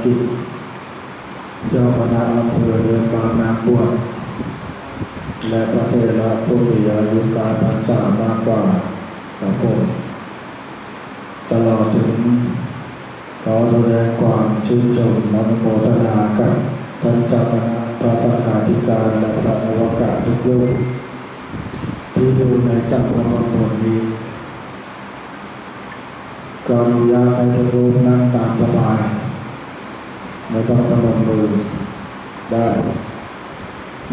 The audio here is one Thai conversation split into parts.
กิจเจ้าคณะอำเภอเมืองบางนางบวชและพระเถระผู้มีอายุการพรรษามากกว่าพระองค์ตลอดถึงขอแสดงความชื่นชมอนุโมทนากับท่านเจ้าคณะพระสังฆาธิการและพระนวากาศทุกรูปที่อยู่ในสังฆมณฑลนี้ก็อนุญาตให้ทุกรูปนั่งตามสบายไม่ต้องพนมมือได้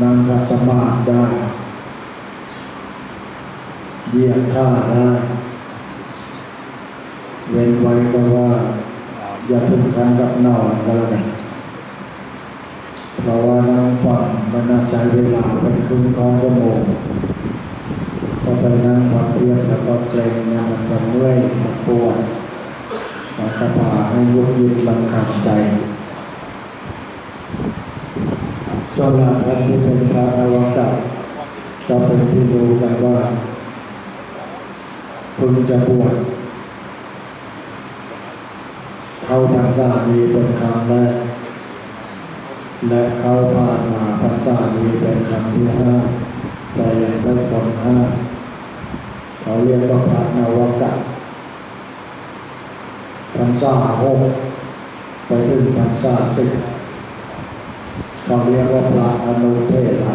นั่งขัดสมาธิได้เหยียดขาได้เว้นไว้แต่ว่าอย่าถึงขั้นกับนอนก็แล้วกันเพราะว่านั่งฟังมันน่าใช้เวลาเป็นครึ่งชั่วโมงพอไปนั่งพักเพียรแล้วก็เกร็งเนี่ยมันจะเมื่อยมันปวดมันกระพาให้ยุบยิบลำคาญใจส่วนท่านที่เป็นพระนวากาศก็เป็นที่รู้กันว่าพึงจะบวชเข้าพรรษานี้เป็นครั้งแรกและเข้าผ่านมาพรรษานี้เป็นครั้งที่5แต่ยังไม่พ้น5เขาเรียกว่าพระนวากาศพรรษา6ไปถึงพรรษา10เขาเรียกว่าพระอนุเทระ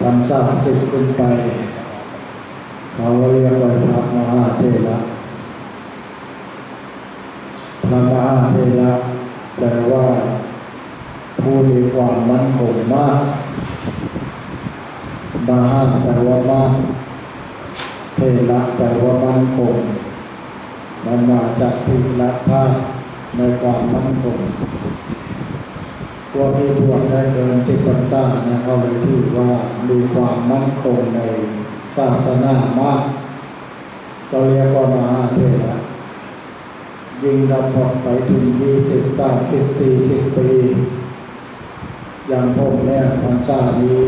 พรรษา10ขึ้นไปเขาเรียกว่าพระมหาเถระพระมหาเถระแปลว่าผู้มีความมั่นคงมากมหาแปลว่ามากเถระแปลว่ามั่นคงมันมาจากทิละธาตุในความมั่นคงพวกที่บวชได้เกิน10 พรรษาเนี่ยเขาเลยถือว่ามีความมั่นคงในศาสนามากก็เรียกว่ามหาเถระยิ่งเราหมดไปถึง20 30 40 ปีอย่างผมเนี่ยพรรษานี้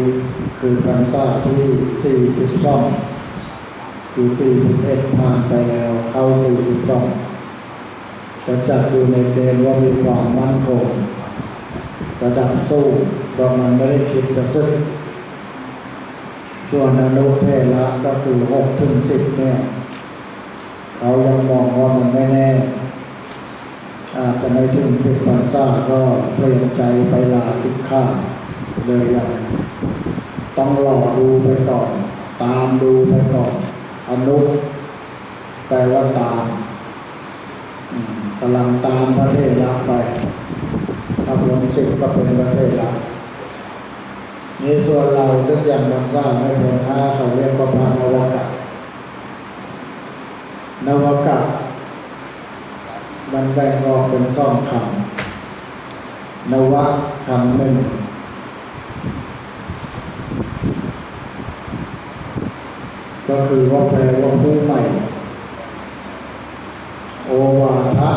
คือพรรษาที่42คือ41ผ่านไปแล้วเข้า42จะจัดอยู่ในเกณฑ์ว่ามีความมั่นคงระดับสู้เพราะมันไม่ได้คิดจะซึ้งส่วนอนุเทระก็คือ6 ถึง 10เนี่ยเขายังมองว่ามันไม่แน่อาจจะไม่ถึง10 พรรษาก็เปลี่ยนใจไปลาสิกขาเลยอย่างต้องรอดูไปก่อนตามดูไปก่อนอนุแปลว่าตามกำลังตามพระเถระไปถ้าพ้น10ก็เป็นพระเถระนี่ส่วนเราซึ่งยังพรรษาไม่พ้น5เขาเรียกว่าพระนวากาศนวากาศมันแบ่งออกเป็น2 คำนวะคำหนึ่งก็คือว่าแปลว่าผู้ใหม่โอวาทะ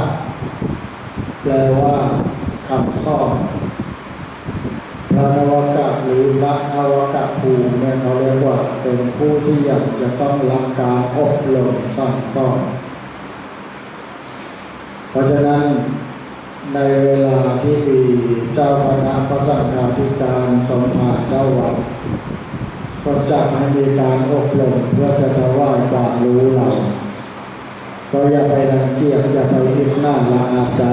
แปลว่าคำสอนพระนวากาศหรือพระนวากาศภูมิเนี่ยเขาเรียกว่าเป็นผู้ที่อยากจะต้องรับการอบรมสั่งสอนเพราะฉะนั้นในเวลาที่มีเจ้าคณะพระสังฆาธิการสมภารเจ้าวัดก็จัดให้มีการอบรมเพื่อจะถวายความรู้เราก็อย่าไปรังเกียจอย่าไปอิจฉาละอาใจ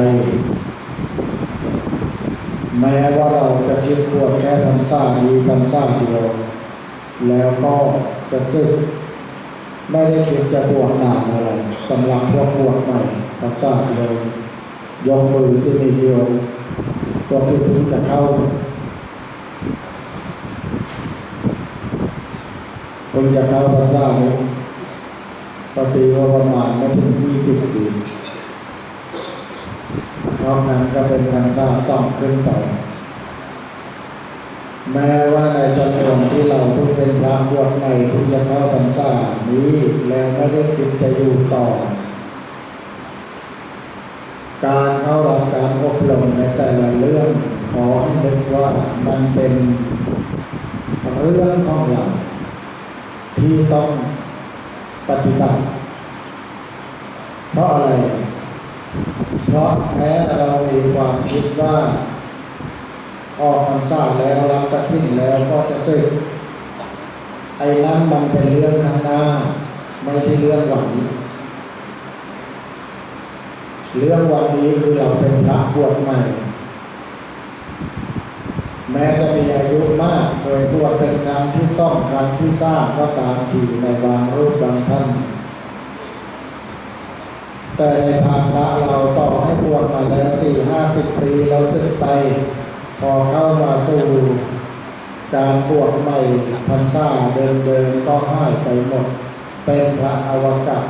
แม้ว่าเราจะคิดบวชแค่พรรษานี้พรรษาเดียวแล้วก็จะสึกไม่ได้คิดจะบวชนานอะไรสำหรับพวกบวชใหม่พรรษาเดียวยกมือที่มีเดียวพวกที่เพิ่งจะเข้าพรรษานี้ปฏิว่าประมาณไม่ถึง20 ปีเพราะนั้นก็เป็นพรรษา2ขึ้นไปแม้ว่าในจำนวนที่เราเพิ่งเป็นพระบวชใหม่เพิ่งจะเข้าพรรษานี้แล้วไม่ได้คิดจะอยู่ต่อการเข้ารับการอบรมในแต่ละเรื่องขอให้นึกว่ามันเป็นเรื่องของเราที่ต้องปฏิบัติเพราะอะไร เพราะ ราะแม้เรามีความคิดว่าออกพรรษาแล้วรับกฐินแล้วก็จะสึกไอ้นั้นมันเป็นเรื่องข้างหน้าไม่ใช่เรื่องวันนี้เรื่องวันนี้คือเราเป็นพระบวชใหม่แม้จะมีอายุมากเคยบวชเป็นครั้งที่สองครั้งที่สามก็ตามทีในบางรูปบางท่านแต่ในทางพระเราต่อให้บวชมาแล้ว40-50 ปีเราสึกไปพอเข้ามาสู่การบวชใหม่พรรษาเดิมๆก็หายไปหมดเป็นพระอวกาศ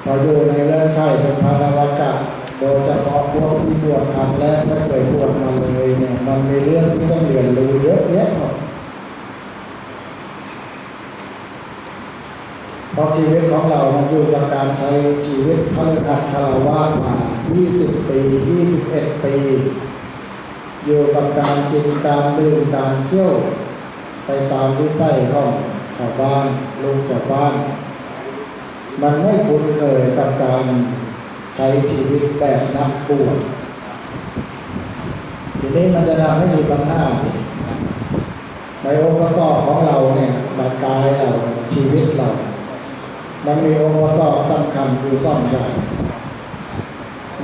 พออยู่ในเรื่องไข่เป็นพระอวกาศโดยเฉพาะพวกที่บวชครั้งแรกไม่เคยบวชมาเลยเนี่ยมันมีเรื่องที่ต้องเรียนรู้เยอะแยะหมดเพราะชีวิตของเรามันอยู่กับการใช้ชีวิตฆราวาสคารวะมา20 ปี21 ปีอยู่กับการกินการดื่มการเที่ยวไปตามวิสัยของชาวบ้านลูกชาวบ้านมันไม่คุ้นเคยกับการใช้ชีวิตแบบนักบวชทีนี้มันจะทำให้มีปัญหาในองค์ประกอบของเราเนี่ยร่างกายเราชีวิตเรามันมีองค์ประกอบสำคัญอยู่สองอย่าง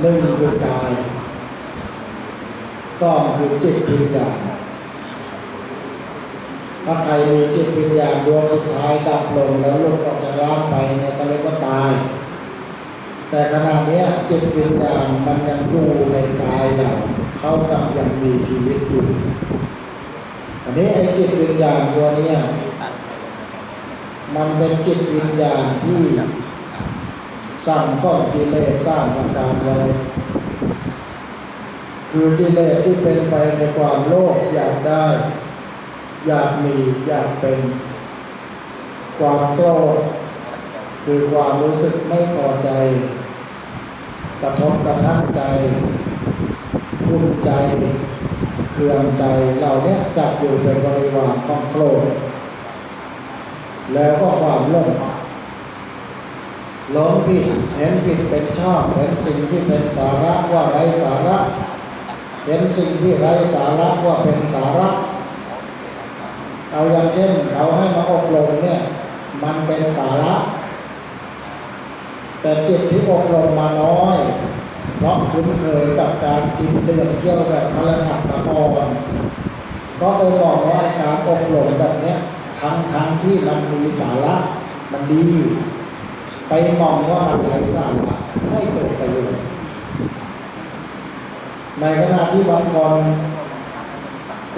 หนึ่งคือกายสองคือจิตวิญญาณถ้าใครมีจิตวิญญาณดวงสุดท้ายดับลงแล้วหลุดออกจากร่างไปเนี่ยก็เรียกว่าตายแต่ขณะนี้จิตวิญญาณมันยังอยู่ในกายเราเท่ากับยังมีชีวิตอยู่อันนี้ไอ้จิตวิญญาณตัวนี้มันเป็นจิตวิญญาณที่สั่งสอนกิเลสสร้างอาการไว้คือกิเลสที่เป็นไปในความโลภอยากได้อยากมีอยากเป็นความโกรธคือความรู้สึกไม่พอใจกระทบกระทั่งใจขุ่นใจเคืองใจเหล่านี้จับอยู่เป็นบริวารของโกรธแล้วก็ความหลงผิดเห็นผิดเป็นชอบเห็นสิ่งที่เป็นสาระว่าไร้สาระเห็นสิ่งที่ไร้สาระว่าเป็นสาระเอาอย่างเช่นเขาให้มาอบรมเนี่ยมันเป็นสาระแต่จิตที่อบรมมาน้อยเพราะคุ้นเคยกับการกินดื่มเที่ยวแบบพลังงานมาก่อนก็ไปบอกว่าการอบรมแบบเนี้ยทั้งที่มันมีสาระมันดีไปมองว่ามันไร้สาระไม่เกิดประโยชน์ในขณะที่บางคน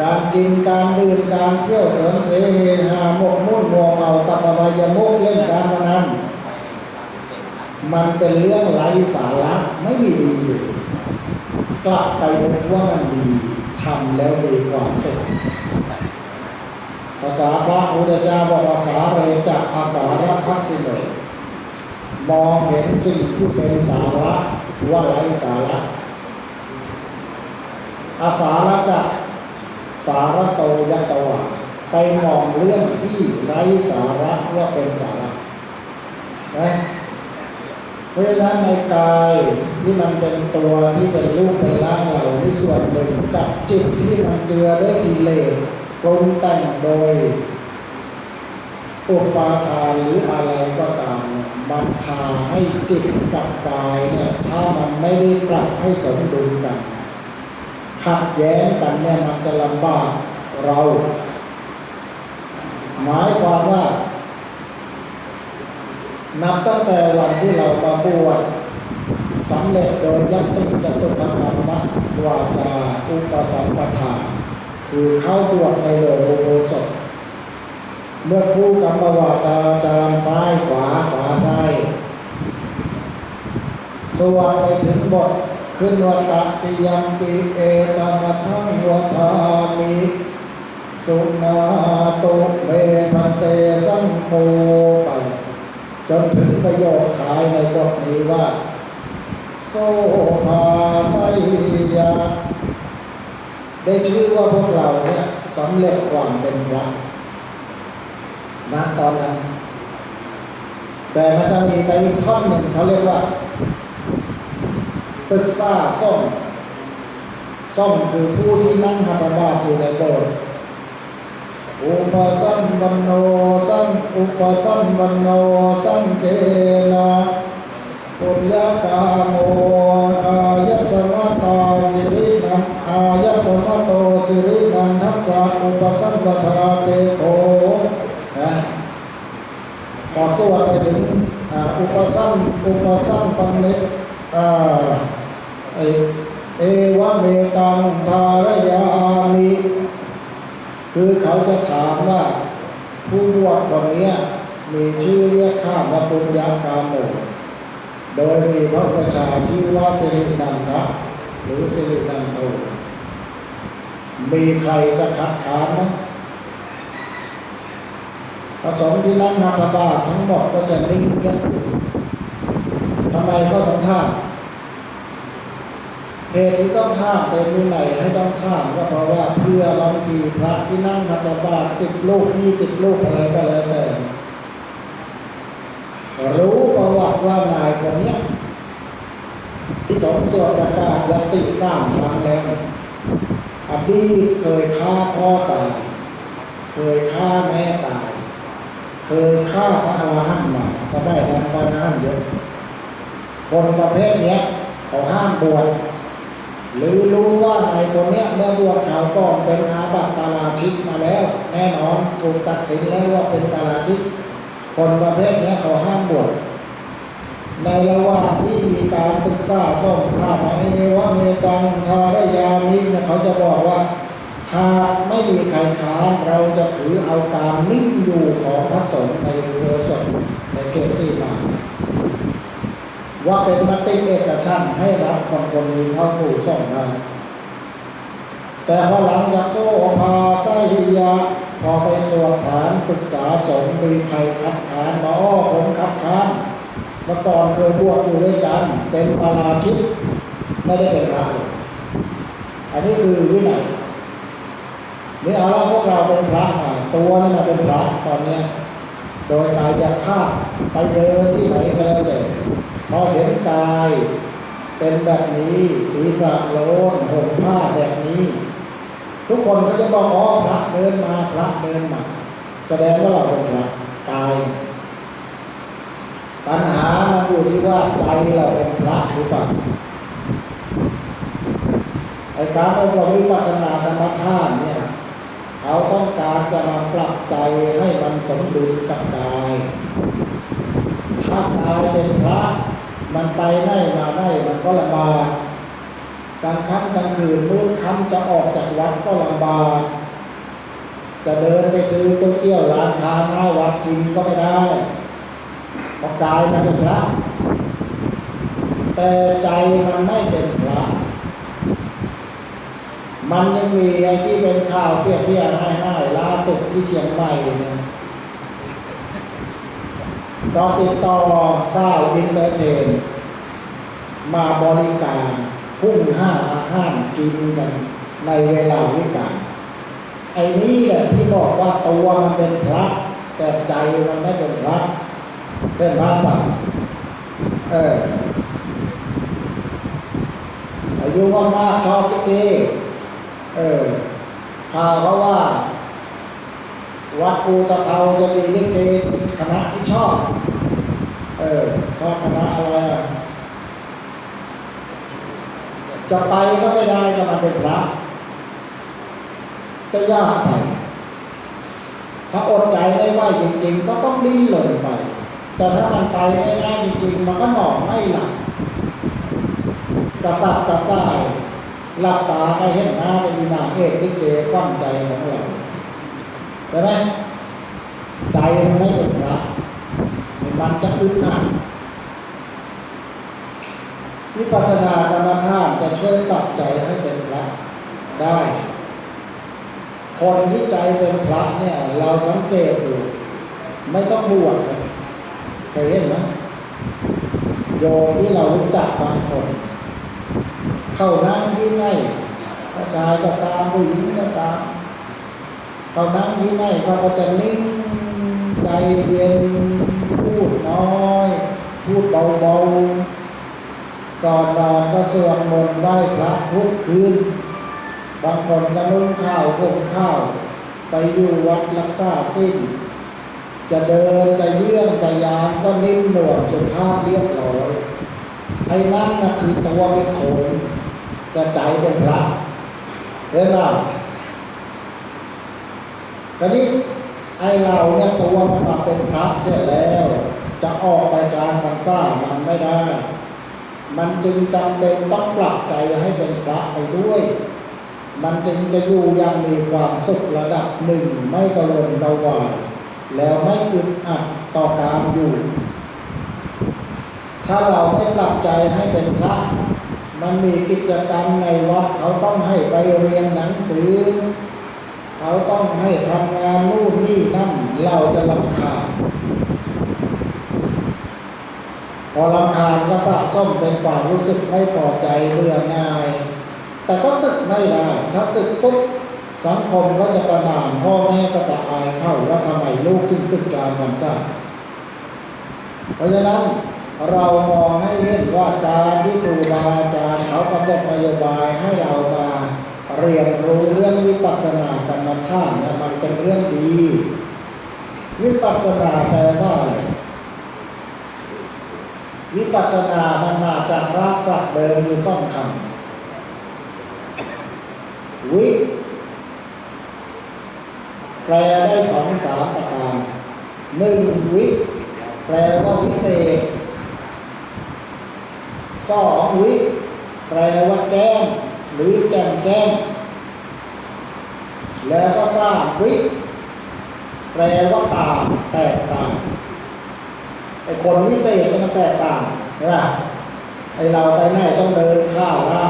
การกินการดื่มการเที่ยวเสริมเสเฮฮาหมกมุ่นมัวเมากับอบายมุขเล่นการพนันมันเป็นเรื่องไร้สาระไม่มีดีเลยกลับไปนึกว่ามันดีทำแล้วมีความสุขภาษาพระพุทธเจ้าบอกภาษาเรจะอาสาระทักษิโนมองเห็นสิ่งที่เป็นสาระว่าไร้สาระอาสาระจะสาระโตยัตวะไปมองเรื่องที่ไร้สาระว่าเป็นสาระนะเพราะฉะนั้นในกายที่มันเป็นตัวที่เป็นรูปเป็นร่างเราในส่วนหนึ่งกับจิตที่มันเจือด้วยกิเลสปรุงแต่งโดยอุปาทานหรืออะไรก็ตามมันพาให้จิตกับกายเนี่ยถ้ามันไม่ได้ปรับให้สมดุลกันขัดแย้งกันเนี่ยมันจะลำบากเราหมายความว่านับตั้งแต่วันที่เรามาบวชสำเร็จโดยยัตติจตุตกรรมวาจาอุปสัมปทาคือเข้าบวชในโลกโบสถเมื่อคู่กรรมวาจาจารซ้ายขวาซ้ายสวดไปถึงบทขึ้นวัตติยัมปิเอตมัทังวัฏามิสุนาตุเมพันเตสังโฆไปจนถึงประโยคท้ายในบทนี้ว่าโสภาไสยะได้ชื่อว่าพวกเราเนี่ยสำเร็จความเป็นพระณตอนนั้นแต่มันจะมีไปอีกท่อนหนึ่งเขาเรียกว่า ปรึกษาส้มคือผู้ที่นั่งหัตถบาตอยู่ในโบสถ์อุปสัมปันโนสังอุปสัมปันโนสังเกนะปุญญากาโมอายัสมะตาสิรินันอายัสมะโตสิรินันทัสสะอุปสัมปทาเปโขนะพอสวดไปถึงอุปสัมปันเนเอวะเมตังทารยามิคือเขาจะถามว่าผู้บวชคนนี้มีชื่อเรียกข้าว่าปุญญากาโมโดยมีพระประชาชื่อว่าสิรินันทะหรือสิรินันโทมีใครจะคัดค้านไหมพระสงฆ์ที่นั่งหัตถบาตทั้งหมดก็จะนิ่งเงียบทำไมเขาต้องท่ามเหตุที่ต้องท่ามเป็นวินัยให้ต้องท่ามก็เพราะว่าเพื่อบางทีพระที่นั่งหัตถบาต10 รูป20 รูปอะไรก็แล้วแต่รู้ประวัติว่านายคนนี้ที่สงฆ์สวดประกาศยติ3 ครั้งแล้วอดีตเคยฆ่าพ่อตายเคยฆ่าแม่ตายเคยฆ่าพระอรหันต์มาสมัยนั้นพระอรหันต์เยอะคนประเภทนี้เขาห้ามบวชหรือรู้ว่าในคนนี้เมื่อบวชเขาก็เป็นอาบัติปาราชิกมาแล้วแน่นอนถูกตัดสินแล้วว่าเป็นปาราชิกคนประเภทนี้เขาห้ามบวชในระหว่างที่มีการปรึกษาส่งพระมาให้วะเมตังทารยามิเขาจะบอกว่าหากไม่มีใครค้านเราจะถือเอาการนิ่งอยู่ของพระสงฆ์ในอุโบสถในเกศสีมาว่าเป็นมติเอกฉันท์ให้รับคนคนนี้เข้าหมู่สงฆ์ได้แต่พอหลังจากโซภาไสยะพอไปสวดถามปรึกษาสงฆ์มีใครคัดค้านมาผมคัดค้านเมื่อก่อนเคยบวชอยู่ด้วยกันเป็นปาราชิกไม่ได้เป็นพระเลยอันนี้คือวินัยนี่เอาละพวกเราเป็นพระมาตัวนี่มาเป็นพระตอนนี้โดยกายจากภาพไปเดินที่ไหนก็แล้วแต่พอเห็นกายเป็นแบบนี้ศีรษะโล้นห่มผ้าแบบนี้ทุกคนก็จะบอกพระเดินมาพระเดินมาแสดงว่าเราเป็นพระกายปัญหามันอยู่ที่ว่าใจเราเป็นพระหรือเปล่าไอ้การอบรมวิปัสสนากรรมฐานเนี่ยเขาต้องการจะมาปรับใจให้มันสมดุลกับกายถ้ากายเป็นพระมันไปได้มาได้มันก็ลำบากกลางค่ำกลางคืนมืดค่ำจะออกจากวัดก็ลำบากจะเดินไปซื้อก๋วยเตี๋ยวร้านค้าหน้าวัดกินก็ไม่ได้เพราะกายมันเป็นพระแต่ใจมันไม่เป็นพระมันยังมีไอ้ที่เป็นข่าวเที่ยให้ล่าสุดที่เชียงใหม่เนี่ยก็ติดต่อสาวอินเตอร์เทนมาบริการพุ่งอาหารกินกันในเวลาวิกาลไอ้นี่แหละที่บอกว่าตัวมันเป็นพระแต่ใจมันไม่เป็นพระเป็นพระป่ะอายุมากชอบทุกทีข่าวเพราะว่าวัดปูตะเภาจะมีลิเกคณะที่ชอบก็คณะอะไรจะไปก็ไม่ได้จะมาเป็นพระจะยากไปถ้าอดใจไม่ไหวจริงๆก็ต้องดิ้นรนไปแต่ถ้ามันไปไม่ได้จริงๆมันก็นอนไม่หลับกระสับกระส่ายหลับตาให้เห็นหน้าในนางเอกลิเกคว่ำใจของเราใช่ไหมใจมันไม่เป็นพระมันจะอึดอัดวิปัสสนากรรมฐานจะช่วยปรับใจให้เป็นพระได้คนที่ใจเป็นพระเนี่ยเราสังเกตอยู่ไม่ต้องบวชเคยเห็นไหมโยมที่เรารู้จักบางคนเข้านั่งที่ไหนผู้ชายก็ตามผู้หญิงก็ตามเขานั่งที่ไหนเขาก็จะนิ่งใจเย็นพูดน้อยพูดเบาๆ ก่อนนอนก็สวดมนต์ไหว้พระทุกคืนบางคนก็นุ่งข้าวห่มข้าวไปอยู่วัดรักษาศีลจะเดินจะเยื่องจะยามก็นิ่มหนวดสุภาพเรียบร้อยไอ้นั่นน่ะคือตัวเป็นโขนแต่ใจเป็นพระเห็นไหมคราวนี้ไอ้เราเนี่ยตัวมันมาเป็นพระเสียแล้วจะออกไปกลางพรรษามันไม่ได้มันจึงจำเป็นต้องปรับใจให้เป็นพระไปด้วยมันจึงจะอยู่อย่างมีความสุขระดับหนึ่งไม่กระวนกระวายแล้วไม่อึดอัดต่อการอยู่ถ้าเราไม่ปรับใจให้เป็นพระมันมีกิจกรรมในวัดเขาต้องให้ไปเรียนหนังสือเขาต้องให้ทำงานนู่นนี่นั่นเราจะรำคาญพอรำคาญก็สะสมเป็นความรู้สึกไม่พอใจเบื่อหน่ายแต่ก็สึกไม่ได้ถ้าสึกปุ๊บสังคมก็จะประณามพ่อแม่ก็จะอายเข้าว่าทำไมลูกถึงสึกกลางพรรษาเพราะฉะนั้นเรามองให้เห็นว่าการที่ครูบาอาจารย์เขากำหนดนโยบายให้เรามาเรียนรู้เรื่องวิปัสสนากรรมฐานเนี่ยมันเป็นเรื่องดีวิปัสสนาแปลว่าอะไรวิปัสสนามันมาจากรากศัพท์เดิมอยู่สองคำวิแปลได้สามประการหนึ่งวิแปลว่าวิเศษสองวิแปลว่าแจ้งหรือแจ่มแจ้งแล้วก็สร้างวิแปลว่าต่างแตกต่างไอ้คนวิเศษมันแตกต่างใช่ไหมไอ้เราไปไหนต้องเดินข้าวละ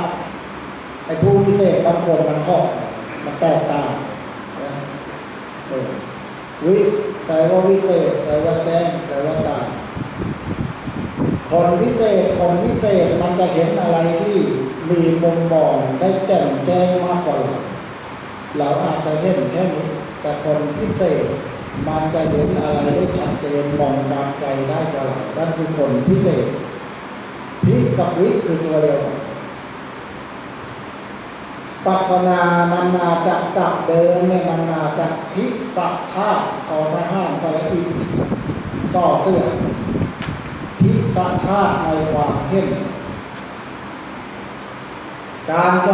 ไอ้ผู้วิเศษบางคนมันก็มันแตกต่างวิแปลว่าวิเศษแปลว่าแจ้งแปลว่าต่างคนวิเศษมันจะเห็นอะไรที่มีมุมมองได้แจ่มแจ้งมากกว่าเราอาจจะเห็นแค่นี้แต่คนพิเศษมันจะเห็นอะไรได้ชัดเจนมองการไกลได้กว่าเรานั่นคือคนพิเศษพิกับวิคือตัวเดียวปัสสนามันมาจากศัพท์เดิมเนี่ยมันมาจากทิสัทธาทอทหารสระอีส่อเสื้อทิสัทธาในความเห็นการแ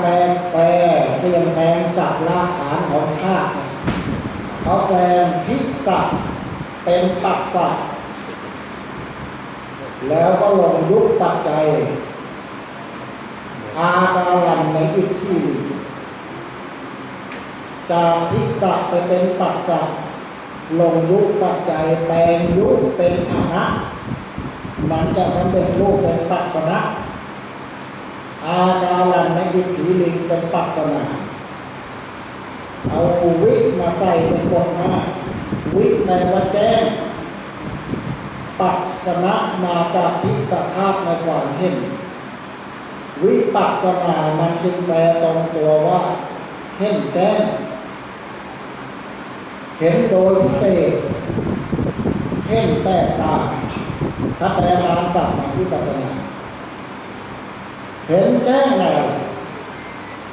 ปลเปลี่ยนแปลงศัพท์รากฐานของธาตุเขาแปลงทิสัทเป็นปัจจัยแล้วก็ลงยุคปัจจัยอาการันในอีกที่จากทิสัทไปเป็นปัจจัยลงยุคปัจจัยแปลงยุคเป็นอนะมันจะสำเร็จรูปเป็นปัจจนะอาการันในอีกที่ลิงเป็นปัจจนาเอาวิมาใส่เป็นบทหน้าวิในวัดแจ้งปัจจนะมาจากทิสัทธาในความเห็นวิปัสสนามันจึงแปลตรงตัวว่าเห็นแจ้งเห็นโดยพิเศษเห็นแตกต่างถ้าแปลตามศัพท์วิปัสสนาเห็นแจ้งใน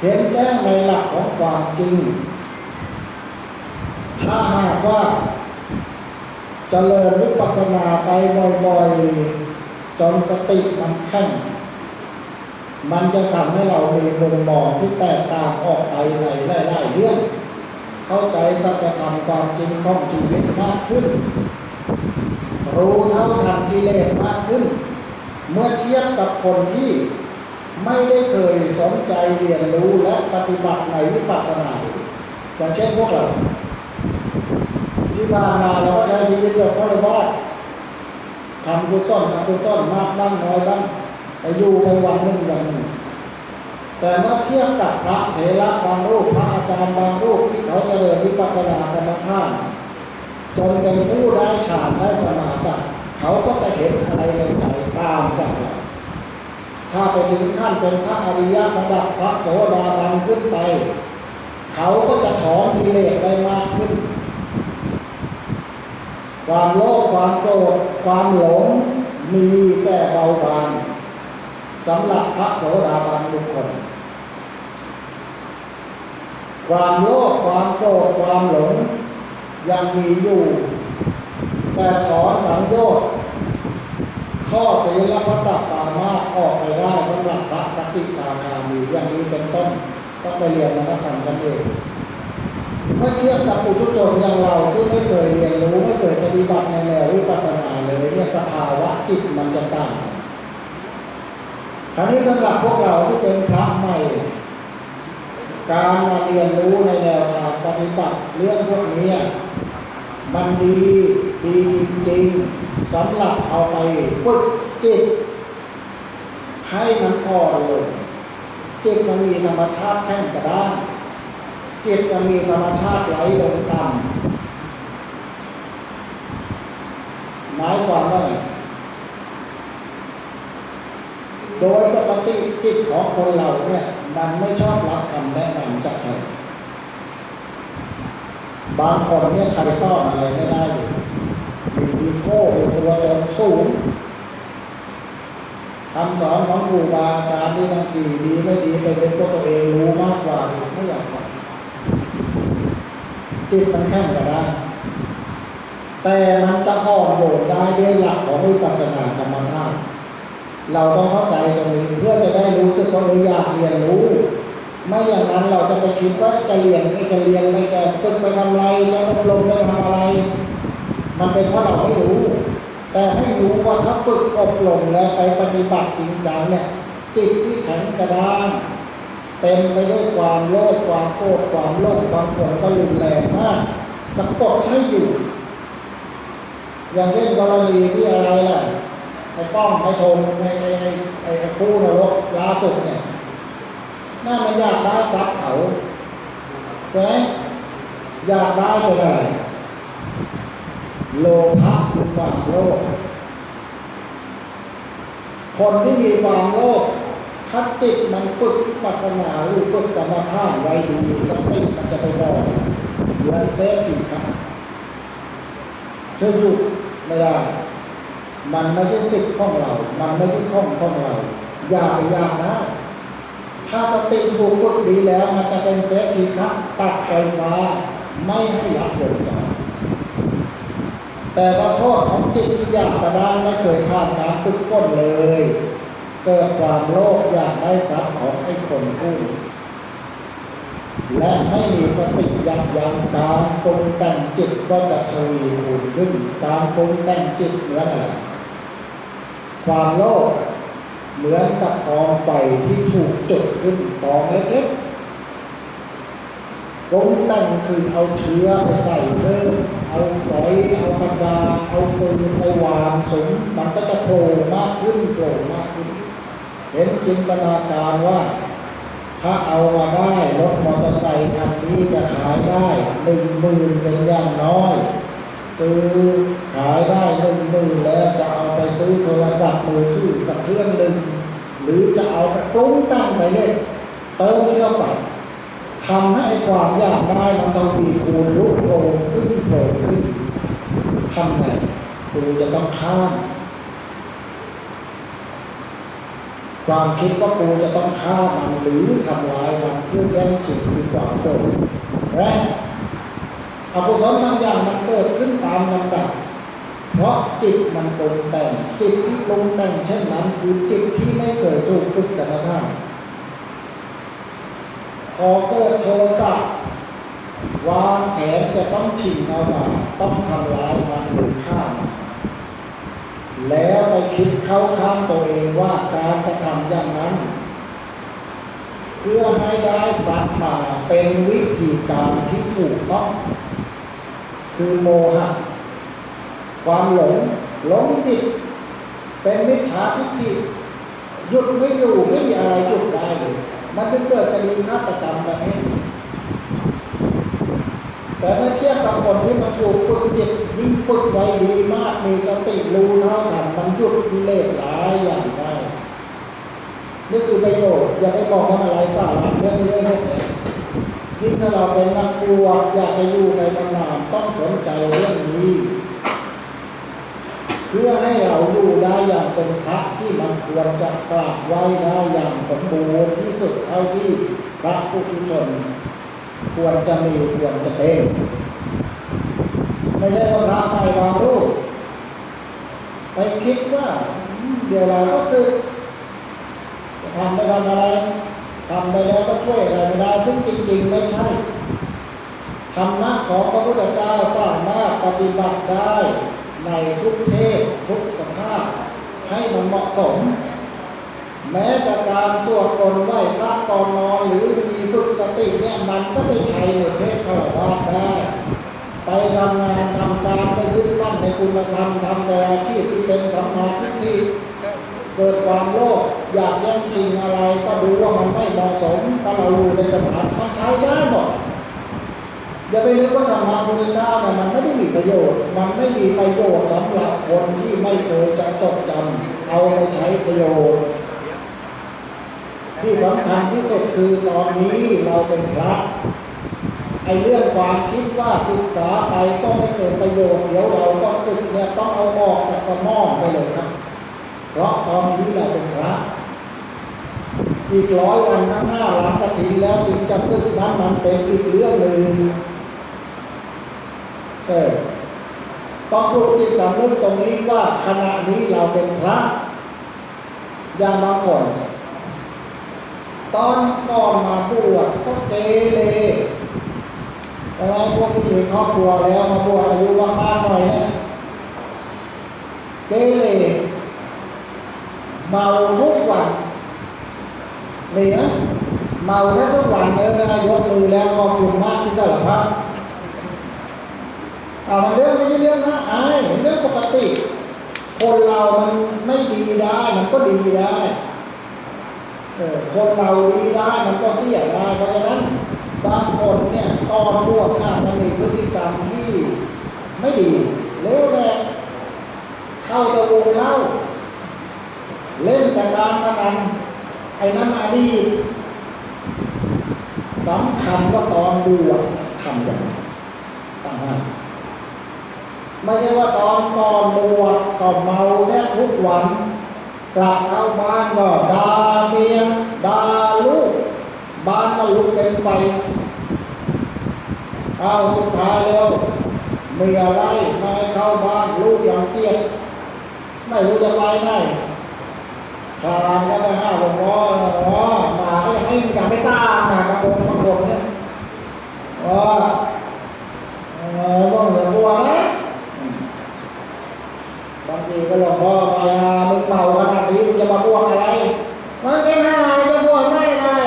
เห็นแจ้งในหลักของความจริงถ้าหากว่าเจริญวิปัสสนาไปบ่อยๆจนสติมันแข็งมันจะทำให้เรามีมุมมองที่แตกต่างออกไปในหลายๆเรื่องเข้าใจสัจธรรมความจริงของชีวิตมากขึ้นรู้เท่าทันกิเลสมากขึ้นเมื่อเทียบกับคนที่ไม่ได้เคยสนใจเรียนรู้และปฏิบัติในวิปัสสนาเลยอย่างเช่นพวกเราที่มาเราก็ใช้ชีวิตแบบเขาเลยว่าทำกุศลมากบ้างน้อยบ้างไปอยู่ไปวันหนึ่งแต่เมื่อเทียบกับพระเถระบางรูปพระอาจารย์บางรูปที่เขาเจริญวิปัสสนากรรมฐานจนเป็นผู้ได้ฌานได้สมาบัติเขาก็จะเห็นอะไรในใจตามจากเราถ้าไปถึงขั้นเป็นพระอริยะระดับพระโสดาบันขึ้นไปเขาก็จะถอนกิเลสได้มากขึ้นความโลภความโกรธความหลงมีแต่เบาบาง สำหรับพระโสดาบันบุคคลความโลภความโกรธความหลงยังมีอยู่แต่ถอนสังโยชน์ข้อศีลพัตตปามาสออกไปได้สำหรับพระสกิทาคามีอย่างนี้เป็นต้นต้องไปเรียนนักธรรมกันเองเมื่อเทียบกับปุถุชนอย่างเราที่ไม่เคยเรียนรู้ไม่เคยปฏิบัติในแนววิปัสสนาเลยเนี่ยสภาวะจิตมันจะต่างกันคราวนี้สำหรับพวกเราที่เป็นพระใหม่การมาเรียนรู้ในแนวทางปฏิบัติเรื่องพวกนี้มันดีจริงๆสำหรับเอาไปฝึกจิตให้มันอ่อนลงจิตมันมีธรรมชาติแข็งกระด้างจิตมันมีธรรมชาติไหลลงต่ำหมายความว่าไงโดยปกติจิตของคนเราเนี่ยมันไม่ชอบรับคำแนะนำจากใครบางคนเนี่ยใครสอนอะไรไม่ได้เลยมีอีโก้มีตัวตนสูงคำสอนของครูบาอาจารย์ที่บางทีดีไม่ดีไปเป็นตัวเองรู้มากกว่าไม่อยากฟังจิตมันแข็งกระด้างแต่มันจะอ่อนโยนได้ด้วยหลักของวิปัสสนากรรมฐานเราต้องเข้าใจตรงนี้เพื่อจะได้รู้สึกว่าอยากเรียนรู้ไม่อย่างนั้นเราจะไปคิดว่าจะเรียนไม่จะฝึกไปทำอะไรแล้วอบรมไปทำอะไรมันเป็นเพราะเราไม่รู้แต่ให้รู้ว่าถ้าฝึกอบรมแล้วไปปฏิบัติจริงจังเนี่ยจิตที่แข็งกระด้างเต็มไปด้วยความโลภความโกรธความโลภความโกรธก็รุนแรงมากสะกดไม่อยู่อย่างเช่นกรณีที่อะไรล่ะไอ้ป้องไอ้ธงไอ้คู่นรกล่าสุดเนี่ยน่ามันอยากได้ทรัพย์เขาใช่ไหมอยากได้เป็นอะไรโลภะคือความโลภคนที่มีความโลภถ้าจิตมันฝึกปัสนาหรือฝึกกรรมฐานไว้ดีสติมันจะไปบอกเหมือนเซฟอีกครับเชื่อหยุดไม่ได้มันไม่ใช่สิทธิ์ของเรามันไม่ใช่ของเราอย่าไปยากนะถ้าสติถูกฝึกดีแล้วมันจะเป็นเซฟอีกครับตัดไฟฟ้าไม่ให้รับลมกันแต่ขอโทษของจิตที่อยากกระด้างไม่เคยผ่านการฝึกฝนเลยเกิดความโลภอยากได้ทรัพย์ของไอ้คนผู้นี้และไม่มีสติยับยั้งการปรุงแต่งจิตก็จะทวีคูณขึ้นการปรุงแต่งจิตเหมือนอะไรความโลภเหมือนกับกองไฟที่ถูกจุดขึ้นกองเล็กๆปรุงแต่งคือเอาเชื้อไปใส่เพิ่มเอาฝอยเอากระดาษเอาฟืนไปวางสุมมันก็จะโผล่มากขึ้นเห็นจินตนาการว่าถ้าเอามาได้รถมอเตอร์ไซค์คันนี้จะขายได้ 10,000 เป็นอย่างน้อยซื้อขายได้ 10,000 แล้วจะเอาไปซื้อโทรศัพท์มือถือสักเครื่องหนึ่งหรือจะเอาไปปรุงแต่งไปเลยเติมเชื้อไฟทำให้ความอยากได้มันทวีคูณลุกโผล่ขึ้นทำไงกูจะต้องข้ามความคิดว่ากูจะต้องฆ่ามันหรือทำลายมันเพื่อแย่งชิงคือความโกรธและอกุศลบางอย่างมันเกิดขึ้นตามลำดับเพราะจิตมันปรุงแต่งจิตที่ปรุงแต่งเช่นนั้นคือจิตที่ไม่เคยถูกฝึกกรรมฐานพอเกิดโทสะวางแผนจะต้องชิงเอามาต้องทำลายมันหรือฆ่ามันแล้วไปคิดเข้าข้างตัวเองว่าการกระทำอย่างนั้นเพื่อให้ได้ทรัพย์มาเป็นวิธีการที่ถูกต้องคือโมหะความหลงผิดเป็นมิจฉาทิฏฐิหยุดไม่อยู่ไม่มีอะไรหยุดได้เลยมันจะเกิดคดีฆาตกรรมแบบนี้แต่เมื่อเทียบกับคนที่มันถูกฝึกจิตยิ่งฝึกไว้ดีมากมีสติรู้เท่าทันมันหยุดกิเลสหลายอย่างได้นี่คือประโยชน์อย่าไปบอกว่าอะไรสาระเรื่องพวกนี้ยิ่งถ้าเราเป็นนักบวชอยากจะอยู่ไปนานๆต้องสนใจเรื่องนี้เพื่อให้ ให้เราอยู่ได้อย่างเป็นพระที่มันควรจะกราบไหว้ได้อย่างสมบูรณ์ที่สุดเท่าที่พระผู้ทุชนควรจะมีควรจะเป็นไม่ใช่ว่าพระใหม่บางรูปไปคิดว่าเดี๋ยวเราก็สึกจะทำไปทำอะไรทำไปแล้วก็ช่วยอะไรไม่ได้ซึ่งจริงๆไม่ใช่ธรรมะของพระพุทธเจ้าสามารถปฏิบัติได้ในทุกเพศทุกสภาพให้มันเหมาะสมแม้แต่การสวดมนต์ไหว้พระก่อนนอนหรือมีฝึกสติเนี่ยมันก็ไม่ใช่ในเพศฆราวาสได้ไปทำงานทำการก็ยึดมั่นในคุณธรรมทำแต่อาชีพที่เป็นสัมมาทิฏฐิเกิดความโลภอยากแย่งชิงอะไรก็ดูว่ามันไม่เหมาะสมก็เราดูในกระถางมันใช้ได้หมดอย่าไปนึกว่าธรรมะพุทธเจ้าเนี่ยมันไม่ได้มีประโยชน์มันไม่มีประโยชน์สำหรับคนที่ไม่เคยจะจดจำเอาไปใช้ประโยชน์ที่สำคัญที่สุดคือตอนนี้เราเป็นพระไอ้เรื่องความคิดว่าศึกษาไปก็ไม่เกิดประโยชน์เดี๋ยวเราก็ศึกเนี่ยต้องเอาออกจากสมองไปเลยครับเพราะตอนนี้เราเป็นพระอีก100 วันข้างหน้าหลังกฐินแล้วถึงจะศึกนั้นมันเป็นอีกเรื่องหนึ่งต้องปลุกจิตสำนึกตรงนี้ว่าขณะนี้เราเป็นพระอย่างบางคนตอนก่อนมาบวชก็เกเรแต่ว่าพวกที่มีครอบครัวแล้วมาบวชอายุมากๆหน่อยเนี่ยเกเรเมาทุกวันเนี่ยเมาแค่ทุกวันเลยนะยกมือแล้วขอบคุณมากที่สารภาพมันเรื่องไม่ใช่เรื่องนะเรื่องปกติคนเรามันไม่ดีได้มันก็ดีได้คนเราดีได้มันก็เสียได้เพราะฉะนั้นบางคนเนี่ยตอนบวชมันมีพฤติกรรมที่ไม่ดีเลวแรงเข้าตะวงเล่าเล่นแต่การพนันไอ้นั้นอดีตสำคัญว่าตอนบวชทำอย่างไรต่างหากไม่ใช่ว่าตอนก่อนบวชก็เมาแทบทุกวันกลับเข้าบ้านก็ด่าเมียด่าลูกบ้านก็ลุกเป็นไฟสุดท้ายแล้วเมียไล่ไม่เข้าบ้านลูกยังเตี้ยไม่รู้จะไปไหนทางก็ไปหาหลวงพ่อมาก็ยังไม่ทราบนะบางคนเนี่ยต้องอย่าบัวนะบางทีก็หลวงพ่อไปมึงเมาขนาดนี้มึงจะมาบวชอะไรมันก็น่าจะบวชไม่ได้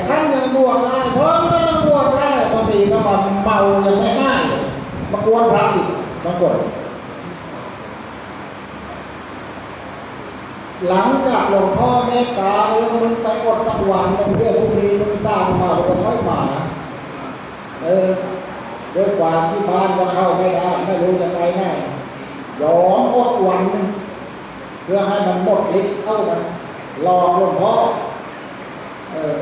ท่านยังบวชได้เพราะมันก็บวชได้บางทีก็มาเมายังไม่ง่ายมากวนพระอีกบางคนหลังจากหลวงพ่อเมตตามึงไปอดสักวันหนึ่งเดี๋ยวพรุ่งนี้มึงสร้างมาจะค่อยมาด้วยความที่บ้านก็เข้าไม่ได้ไม่รู้จะไปไหนยอมอดวันหนึ่งเพื่อให้มันหมดฤทธิ์เข้าไปรอหลวงพ่อ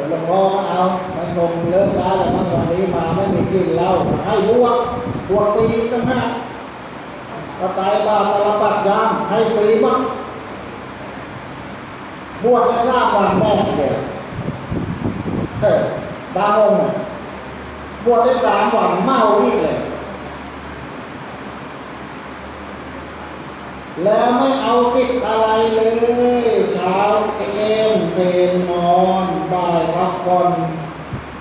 หลวงพ่อเอามันคงเลิกได้แล้วมั้งวันนี้มาไม่มีกินเหล้าให้บวชฟรีตั้งห้าตะไตบาตะบัดยามให้ฟรีมั้งบวชได้3 วันแน่เลยบางองค์บวชได้3 วันเมาอีกเลยแล้วไม่เอากิจอะไรเลยเช้าเอ็มเป็นนอนบ่ายพักผ่อน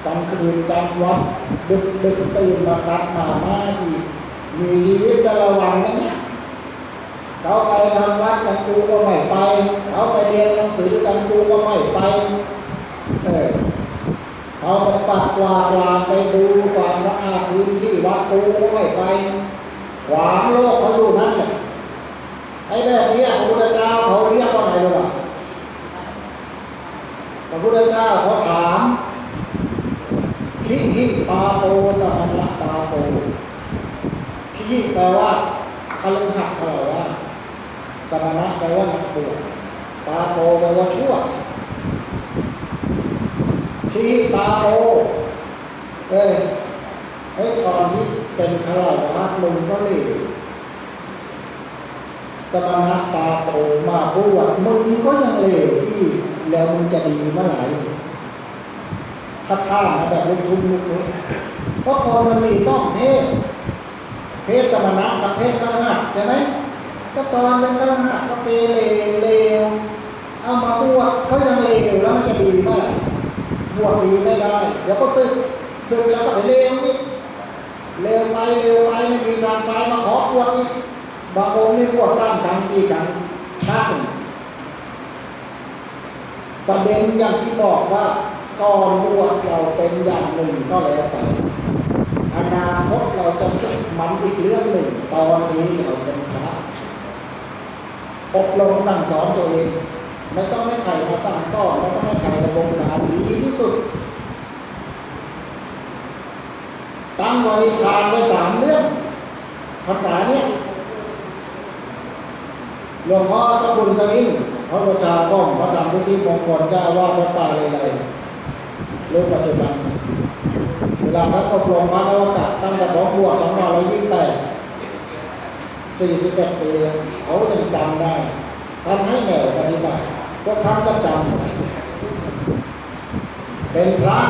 กลางคืนจำวัดดึกตื่นมาคัดมาอีกมีชีวิตแต่ละวันเนี่ยเขาไปทำวัดกันกูก็ไม่ไปเขาไปเรียนหนังสือกันกูก็ไม่ไปเขาไปปัดกวาดลานไปดูความสะอาดพื้นที่วัดกูก็ไม่ไปขวางโลกเขาอยู่นั่นแหละไอ้แบบนี้พระพุทธเจ้าเขาเรียกว่าไงรู้ป่ะพระพุทธเจ้าเขาถามทิปาโปสมณะปาโปทิแปลว่าคฤหัสถ์เขาว่าสมณะแปลว่านักบวชปาโปแปลว่าชั่วทิปาโปตอนที่เป็นฆราวาสมึงก็เลยสมณะปาโป บวชมึงก็ยังเลวอีกแล้วมึงจะดีเมื่อไหร่ถ้าท่าแบบลุกทุ่งลุกลุกเพราะคนมันมีต้องเพศสมณะกับเพศฆราวาสใช่ไหมก็ตอนเป็นฆราวาสก็เกเรเลวเอามาบวชเขายังเลวแล้วมันจะดีเมื่อไหร่บวชดีไม่ได้เดี๋ยวก็สึกแล้วก็ไปเลวอีกเลวไปไม่มีทางไปมาขอบวชอีกบางองค์นี่บวชตั้งกันอีกกันช่างประเด็นอย่างที่บอกว่าก่อนบวชเราเป็นอย่างหนึ่งก็แล้วไปอนาคตเราจะสึกมันอีกเรื่องหนึ่งตอนนี้เราเป็นพระอบรมสั่งสอนตัวเองไม่ต้องให้ใครมาสั่งสอนไม่ต้องให้ใครมาบงการดีที่สุดตั้งบริการไว้3 เรื่องภาษาเนี่ยหลวงพ่อสกุลสลิงพระประชาป้องพระธรรมพุทธิมงคลเจ้าว่าพระป่าเลยรูปปัจจุบันเวลาท่านอบรมพระนวกะตั้งแต่บวช41 ปีเขายังจำได้ท่านให้แนวปฏิบัติพวกท่านก็จำเป็นพระ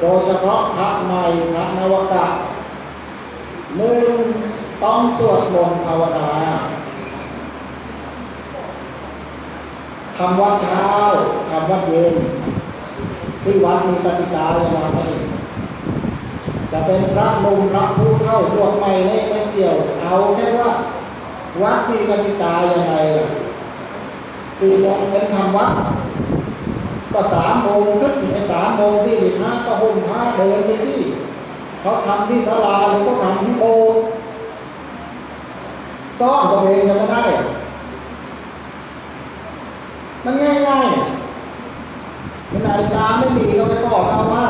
โดยเฉพาะพระใหม่พระนวกะ1ต้องสวดมนต์ภาวนาทำวัดเช้าทำวัดเย็นที่วัดมีกติกาอย่างไรจะเป็นพระหนุ่มพระผู้เฒ่าบวชใหม่ไม่เกี่ยวเอาแค่ว่าวัดมีกติกาอย่างไร4 โมงเป็นทำวัดก็3 โมงขึ้นไป3 โมง45ก็ห่มผ้าเดินไปที่เขาทำที่ศาลาหรือเขาทำที่โบสถ์ซ่อนตัวเองจะไม่ได้มันง่ายๆนาฬิกาไม่มีก็ไปก่อตามว่า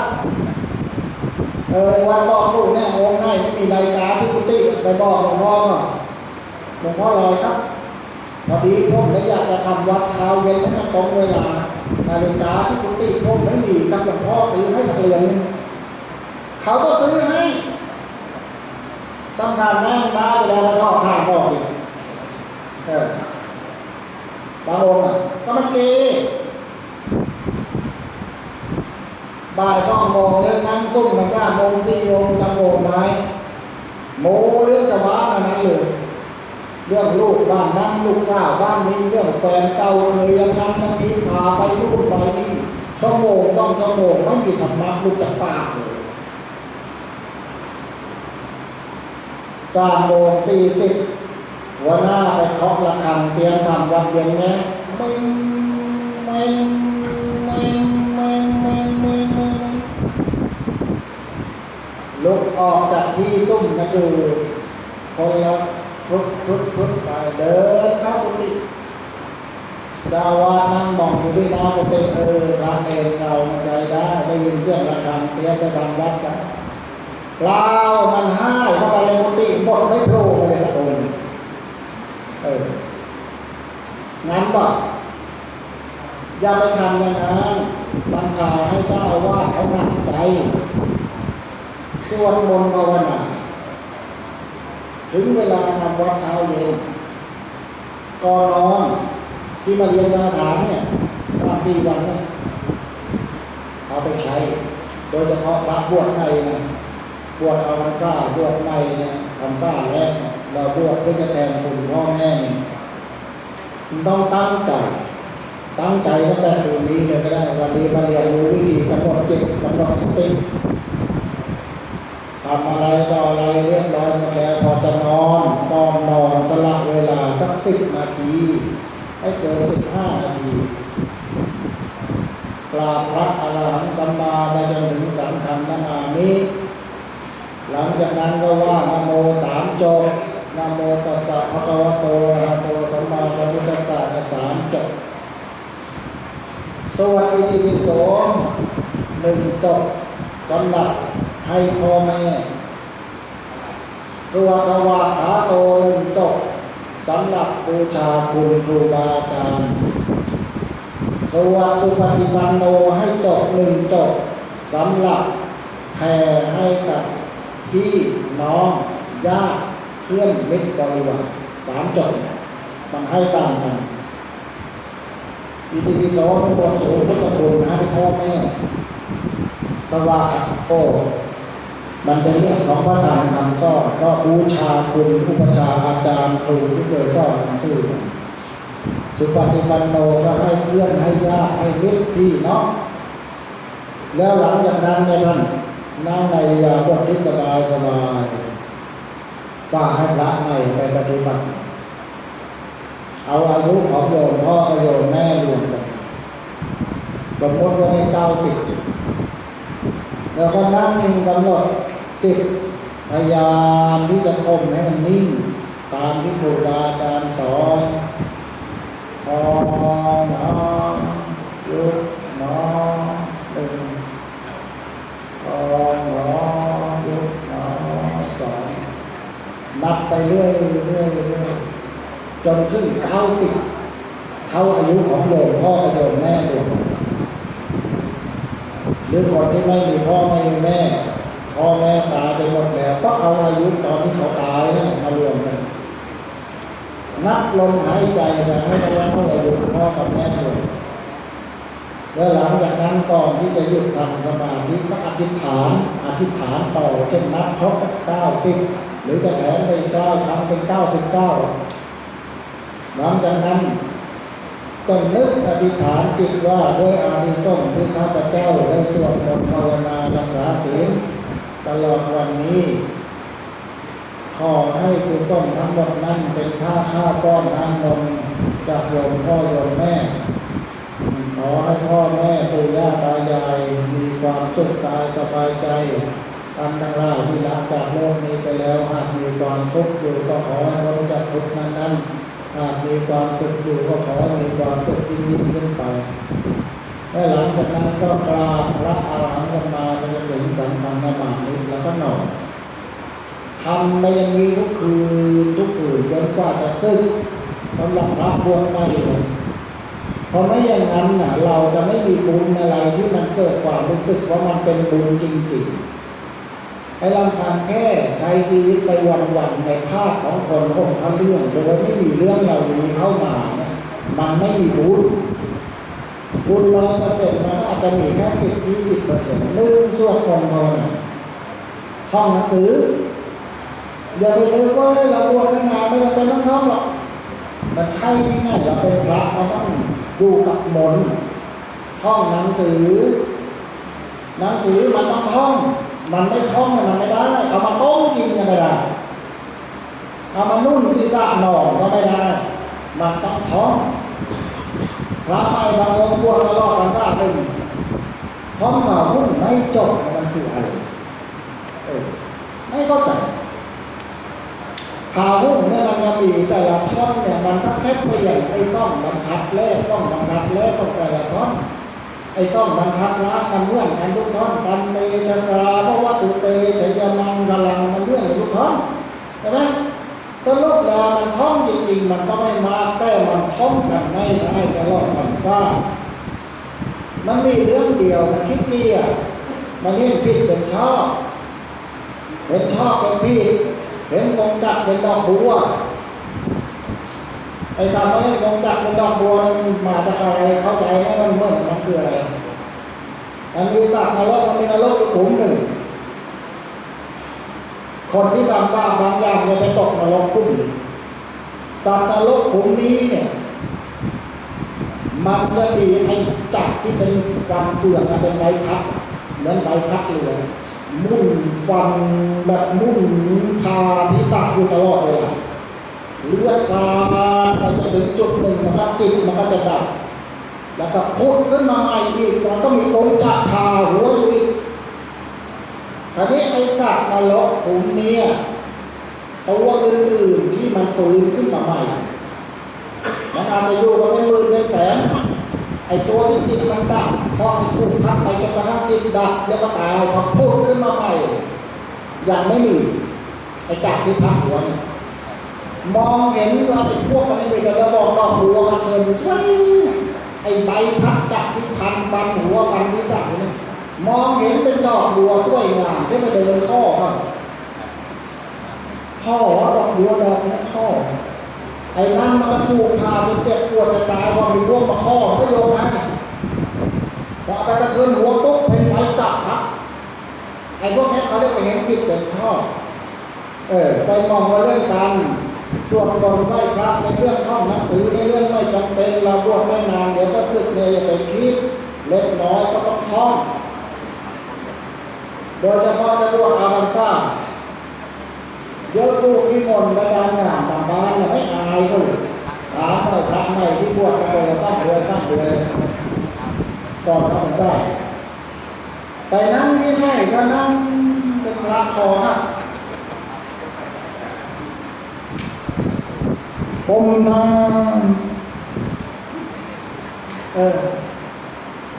วันบอกลูกแน่โมงให้ไม่มีนาฬิกาที่กุฏิไปบอกหลวงพ่อลอยครับพอดีผมเลยอยากจะทำวัดเช้าเย็นให้มันตรงเวลานาฬิกาที่กุฏิผมไม่มีครับหลวงพ่อซื้อให้นักเรียนเขาก็ซื้อให้สำคัญแม่งได้ไปแล้วแล้วก็ถ่ายบอกอีกบางองค์ก็มันเกบ่าย2 โมงเล่นนั่งซุ่มมันก็โมง4 โมงตะโกนไม้โมเรื่องจะบ้านนั้นเลยเรื่องลูกบ้านนั้นลูกสาวบ้านนี้เรื่องแฟนเก่าเคยยังนั้นทั้งนี้พาไปลูกไปนี่2 โมง2 ชั่วโมงไม่มีธรรมะลูกจากปากเลย3 โมง 40หัวหน้าไปเคาะระฆังเตรียมทำวัดเย็นนะไม่ลุกออกจากที่ซุ่มกันอยู่คนละพุทไปเดินเข้ากุฏิดาวานั่งมองอยู่ที่หน้ากุฏิพระเนรเราใจได้ยินเสียงระฆังเตรียมไปทำวัดกันเรามันให้เข้าไปในกุฏิหมดไม่โผล่เลยสักคนงั้นบอกอย่าไปทำอย่างนั้นบังคับให้เจ้าอาวาสเขาหนักใจสวดมนต์ภาวนาถึงเวลาทำวัดเช้าเย็นก่อนนอนที่มาเรียนมาถามเนี่ยตามที่วันเนี่ยเอาไปใช้โดยเฉพาะพระบวชใหม่นะบวชเอาพรรษาบวชใหม่เนี่ยพรรษาแรกเราบวชเพื่อจะแทนคุณพ่อแม่เนี่ยต้องตั้งใจตั้งใจตั้งแต่คืนนี้เลยก็ได้วันนี้มาเรียนรู้วิธีกำหนดจิตกำหนดสติทำอะไรต่ออะไรเรียบร้อยหมดแล้วพอจะนอนก่อนนอนสละเวลาสัก10 นาทีให้เกิน15 นาทีกราบพระอรหันต์สัมมาไปจนถึงสังฆังนามิหลังจากนั้นก็ว่านะโม3 จบนะโมตัสสะภะคะวะโตอะระหะโตสัมมาสัมพุทธัสสะ3 จบสวดอิติปิโส1 จบสำหรับให้พ่อแม่สวดสวากขาโต1 จบสำหรับบูชาคุณครูบาอาจารย์สวดสุปฏิปันโนให้จบ1 จบสำหรับแผ่ให้กับพี่น้องญาติเพื่อนมิตรบริวาร3 จบมันให้ตามกัน อิติปิโสเป็นบทสูงพุทธคุณนะที่พ่อแม่สวากโตมันเป็นเรื่องของพระธรรมคำสอนก็บูชาคุณอุปชาอาจารย์ครูที่เคยสอนหนังสือสุปฏิปันโนก็ให้เพื่อนให้ญาติให้มิตรพี่น้องแล้วหลังจากนั้นเนี่ยท่านนั่งในยาบทที่สบายฝากให้พระใหม่ไปปฏิบัติเอาอายุของโยมพ่อกับโยมแม่รวมกันสมมติว่าใน90แล้วก็นั่งกำหนดจิตพยายามที่จะข่มให้มันนิ่งตามที่ครูบาอาจารย์สอนพอน้อยุบน้อตึงพอน้อยุบน้อสองนับไปเรื่อยจนถึง90เท่าอายุของโยมพ่อกับโยมแม่รวมหรือคนที่ไม่มีพ่อไม่มีแม่พ่อแม่ตายไปหมดแล้วก็เอาอายุตอนที่เขาตายนี่มารวมกันนับลมหายใจไปให้ได้เท่าอายุพ่อกับแม่รวมแล้วหลังจากนั้นก่อนที่จะหยุดทำสมาธิก็อธิษฐานต่อจนนับครบ90หรือจะแถมไป9 ครั้งเป็น99หลังจากนั้นก็นึกอธิษฐานจิตว่าด้วยอานิสงส์ที่ข้าพเจ้าได้สวดมนต์ภาวนารักษาศีลตลอดวันนี้ขอให้กุศลทั้งหมดนั้นเป็นค่าป้อนน้ำนมจากโยมพ่อโยมแม่ขอให้พ่อแม่ปู่ย่าตายายมีความสุขกายสบายใจท่านทั้งหลายที่ละจากโลกนี้ไปแล้วหากมีความทุกข์อยู่ก็ขอให้พ้นจากทุกข์นั้นหากมีความสุขอยู่ก็ขอให้มีความสุขยิ่งขึ้นไปและหลังจากนั้นก็กราบพระอรหันต์กันมาเป็นถึงสังฆนามานี้แล้วก็นอนทำไปอย่างนี้ทุกคืนจนกว่าจะซึ้งสำหรับพระบวชใหม่เลยเพราะไม่อย่างนั้นน่ะเราจะไม่มีบุญอะไรที่มันเกิดความรู้สึกว่ามันเป็นบุญจริงๆให้ลำพังแค่ใช้ชีวิตไปวันๆในภาพของคนห่มพระเรื่องโดยไม่มีเรื่องเหล่านี้เข้ามาเนี่ยมันไม่มีบุญ100%มันอาจจะมีแค่10-20%ลืมสวดมนต์ภาวนาท่องหนังสืออย่าไปลืมว่าให้เราบวชนานไม่จำเป็นต้องท่องหรอกมันใช่ที่ง่ายเราเป็นพระเราต้องดูกับมนต์ท่องหนังสือมันต้องท่องมันไม่ท่องมันไม่ได้เอามาต้มกินก็ไม่ได้เอามานุ่นที่สะหน่อก็ไม่ได้มันต้องท่องพระไม่บางองค์บวชตลอดพรรษาหนึ่งท่องมาหุ้นไม่จบมันคืออะไรไม่เข้าใจพาหุ้นเนี่ยมันจะมีแต่ละท่อนเนี่ยมันก็แค่เปลี่ยนไอ้ต้องบรรทัดแรกของแต่ละท่อนไอ้ต้องบรรทัดละมันเลื่อนกันทุกท่อนตันเตชะตาเพราะว่าตุเตชยมังกลังมันเลื่อนทุกท่อนใช่ไหมสรุปแล้วมันท่องจริงๆมันก็ไม่มากแต่มันท่องกันไม่ได้ตลอดพรรษามันมีเรื่องเดียวมันคิดเกียร์มันเห็นผิดเป็นชอบเป็นผิดเห็นกงจักรเป็นดอกบัวไอ้คำว่าเห็นกงจักรเป็นดอกบัวมาจากอะไรเข้าใจไหมมันคืออะไรมันมีสัตว์นรกมันมีนรกขุมหนึ่งคนที่ทำบาปบางอย่างจะไปตกนรกขุมนี้สัตว์นรกขุมนี้เนี่ยมันจะมีไอ้จักรที่เป็นฟันเฟืองเป็นใบพัดเหมือนใบพัดเรือมุ่นฟันแบบมุ่นพาที่สักอยู่ตลอดเลยเลือดสาดไปจนถึงจุดหนึ่งมันก็ติดมันก็จะดับแล้วก็พุดขึ้นมาใหม่อีกมันก็มีกงจักรพาหัวอยู่อีกคราวนี้ไอ้สัตว์นรกขุมนี้ตัวอื่นๆที่มันฟื้นขึ้นมาใหม่มันอาจจะอยู่กันเป็นหมื่นเป็นแสนไอ้ตัวที่ติดมันดับพอไอ้ถูกพัดไปจนกระทั่งติดดับแล้วก็ตายพอพุดขึ้นมาใหม่ยังไม่มีไอ้จักรที่พักหัวนี่มองเห็นว่าไอ้พวกมันไม่ได้ระบอกดอกบัวกระเทินช่วยไอ้ใบพัดจักรที่พันฟันหัวฟันที่สักนี่มองเห็นเป็นดอกบัวสวยงามที่มาเดินข้อดอกบัวดอกนี้ข้อไอ้นั่นมันก็ถูกพาไป มันเจ็บปวดจะตายว่ามีร่วงมาข้อก็โยมให้พอไปกระเทือนหัวปุ๊บเป็นไฟจับครับไอ้พวกนี้เขาเรียกว่าเห็นผิดเป็นชอบไปมองว่าเรื่องการชวนบนไหว้พระในเรื่องท่องหนังสือในเรื่องไม่จำเป็นเราบวชไม่นานเดี๋ยวก็สึกเลยอย่าไปคิดเล็กน้อยก็ต้องท่องโดยเฉพาะจะบวชอาบันซ่าเยอะลูกนิมนต์ไปตามงานตามบ้านเนี่ยไม่อายเขาเลยถามหน่อยพระใหม่ที่บวชมาเลยตั้งเดือนก่อนอาบันซ่าไปนั่งที่ไหนก็นั่งเป็นพระคอฮะผมนะ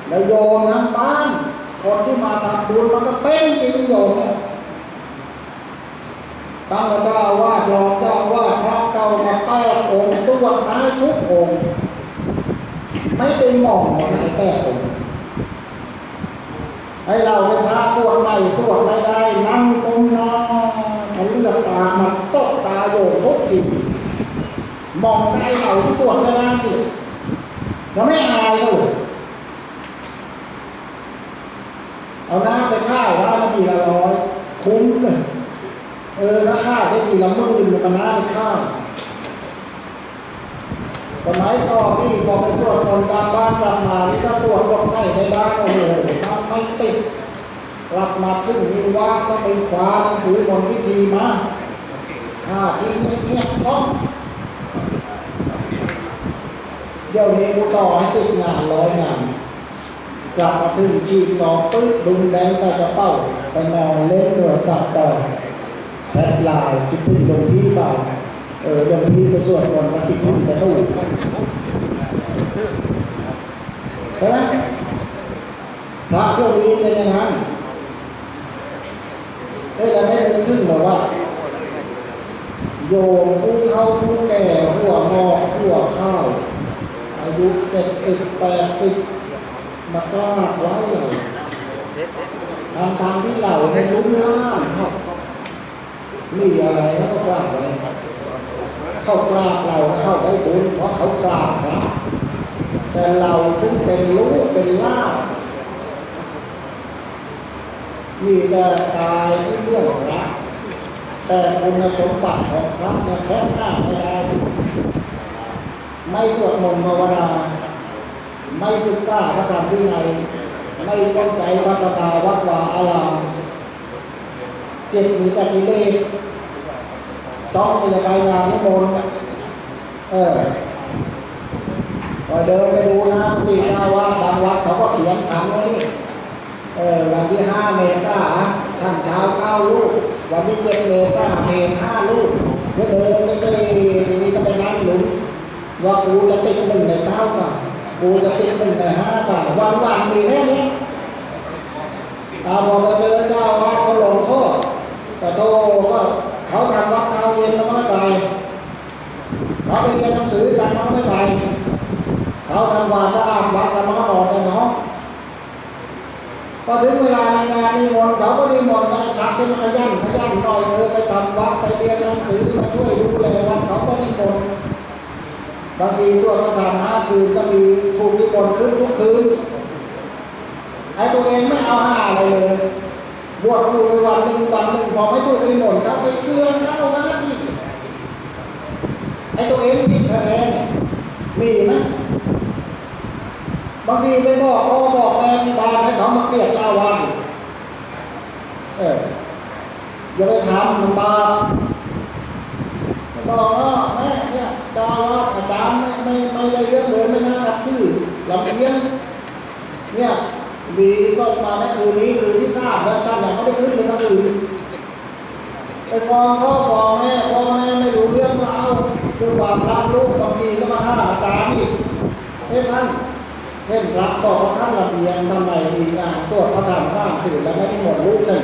แล้วโยมทั้งบ้านคนที่มาทำบุญมันก็เป็นจริงโยมเนี่ยตั้งแต่เจ้าอาวาสรองเจ้าอาวาสพระเก่ามา8 องค์สวดได้ทุกองค์ไม่เป็นหม่องใน8 องค์ให้เราเป็นพระบวชใหม่สวดไม่ได้นั่งก้มหน้าเขาเลือกตามันตกตาโยมทุกทีมองได้เราที่สวดไม่ได้สิเราไม่อายเลยเอาหน้าไปค่ายได้มาทีละ100คุ้มเลยถ้าค่ายได้ทีละ10,000มันก็น่าไปค่ายสมัยก่อนนี่พอไปตรวจคนตามบ้านกลับมานี่ก็ตรวจบทไหนไม่ได้โอ้โหมันไม่ติดกลับมาซึ่งมีว่างก็เป็นคว้าหนังสือบนพิธีมาทีเงียบต้องเดี๋ยวนี้กูต่อให้ติดงาน100 งานกลับมาถึงฉีด2 ปึ๊บดึงแดงใส่กระเป๋าไปนอนเล่นตัวสับต่อแชทไลน์คิดถึงหลวงพี่เปล่าหลวงพี่ไปสวดมนต์มาคิดถึงแต่ตู้ใช่ไหมพระพวกนี้เป็นอย่างนั้นเราไม่นึกถึงหรอกว่าโยมผู้เฒ่าผู้แก่หัวงอกหัวข้าวอายุ70 80มากราบไหว้เราทางที่เราในรุ่นล่างเขามีอะไรเขากราบอะไรเขากราบเราเขาได้บุญเพราะเขากราบเราแต่เราซึ่งเป็นลูกเป็นล่ามีแต่กายที่เลื่อนพระแต่คุณสมบัติของพระเนี่ยแท้หน้าไม่ได้ไม่สวดมนต์ภาวนาไม่ศึกษาพระธรรมวินัยไม่เข้าใจวัฒนาวัดวาอารามเจ็บมีแต่กิเลสจ้องไปจะไปงานนิมนต์พอเดินไปดูนะที่เจ้าว่าทางวัดเขาก็เขียนคำไว้นี่วันที่5 เมษายนท่านเช้า9 ลูกวันที่7 เมษายนเพล5 ลูกเดินไปเกลีทีนี้ก็ไปนั่งหลุมว่ากูจะติด1 ใน 9 ป่ะกูจะติด1 ใน 5 ป่ะวันมีแค่นี้พอไปเจอเจ้าว่าเขาลงโทษแต่โทษก็เขาทำวัดเขาเรียนแล้วไม่ไปเขาไปเรียนหนังสือกันเขาไม่ไปเขาทำวัดแล้วอาบวัดกันมันก็นอนกันเนาะพอถึงเวลาในงานนิมนต์เขาก็นิมนต์นะพระที่มันขยันหน่อยไปทำวัดไปเรียนหนังสือมาช่วยดูแลวัดเขาก็นิมนต์บางทีตัวประธาน5 คืนก็มีผู้นิมนต์ขึ้นทุกคืนไอ้ตัวเองไม่เอาอะไรเลยบวชอยู่ในวันหนึ่งพอไม่ถูกนิมนต์เขาไปเคลื่อนเข้าวัดอีกไอ้ตัวเองผิดแท้มีไหมบางทีไปบอกพ่อบอกแม่ที่บ้านให้เขามาเกลียดเจ้าวัดอย่าไปทำมันบาปบอกว่าแม่เนี่ยเจ้าวัดอาจารย์ไม่ได้เรื่องเลยไม่น่ารับชื่อลำเอียงเนี่ยดีก็มาในคืนนี้คืนที่3แล้วท่านยังไม่ได้ขึ้นเลยทั้งอื่นไปฟ้องพ่อแม่ไม่รู้เรื่องก็เอาด้วยความรักลูกบางทีก็มาห้ามอาจารย์อีกท่านเล่นพระบอกว่าท่านลำเอียงทำไมดีงานสวดพระธรรมข้ามสื่อแล้วไม่ได้หมดลูกเลย